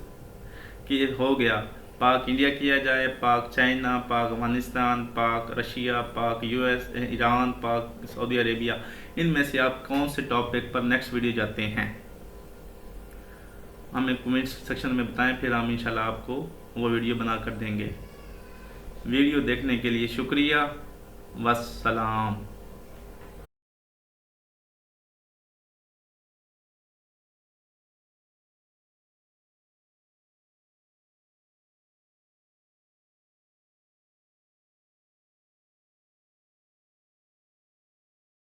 की हो गया, पाक इंडिया किया जाए, पाक चाइना, पाक अफगानिस्तान, पाक रशिया, पाक US, ईरान, पाक सऊदी अरेबिया, इनमें से आप कौन से टॉपिक पर नेक्स्ट वीडियो चाहते हैं हमें कमेंट सेक्शन में बताएं, फिर हम इंशाल्लाह आपको वो वीडियो बना कर देंगे। वीडियो देखने के लिए शुक्रिया, वस्सलाम।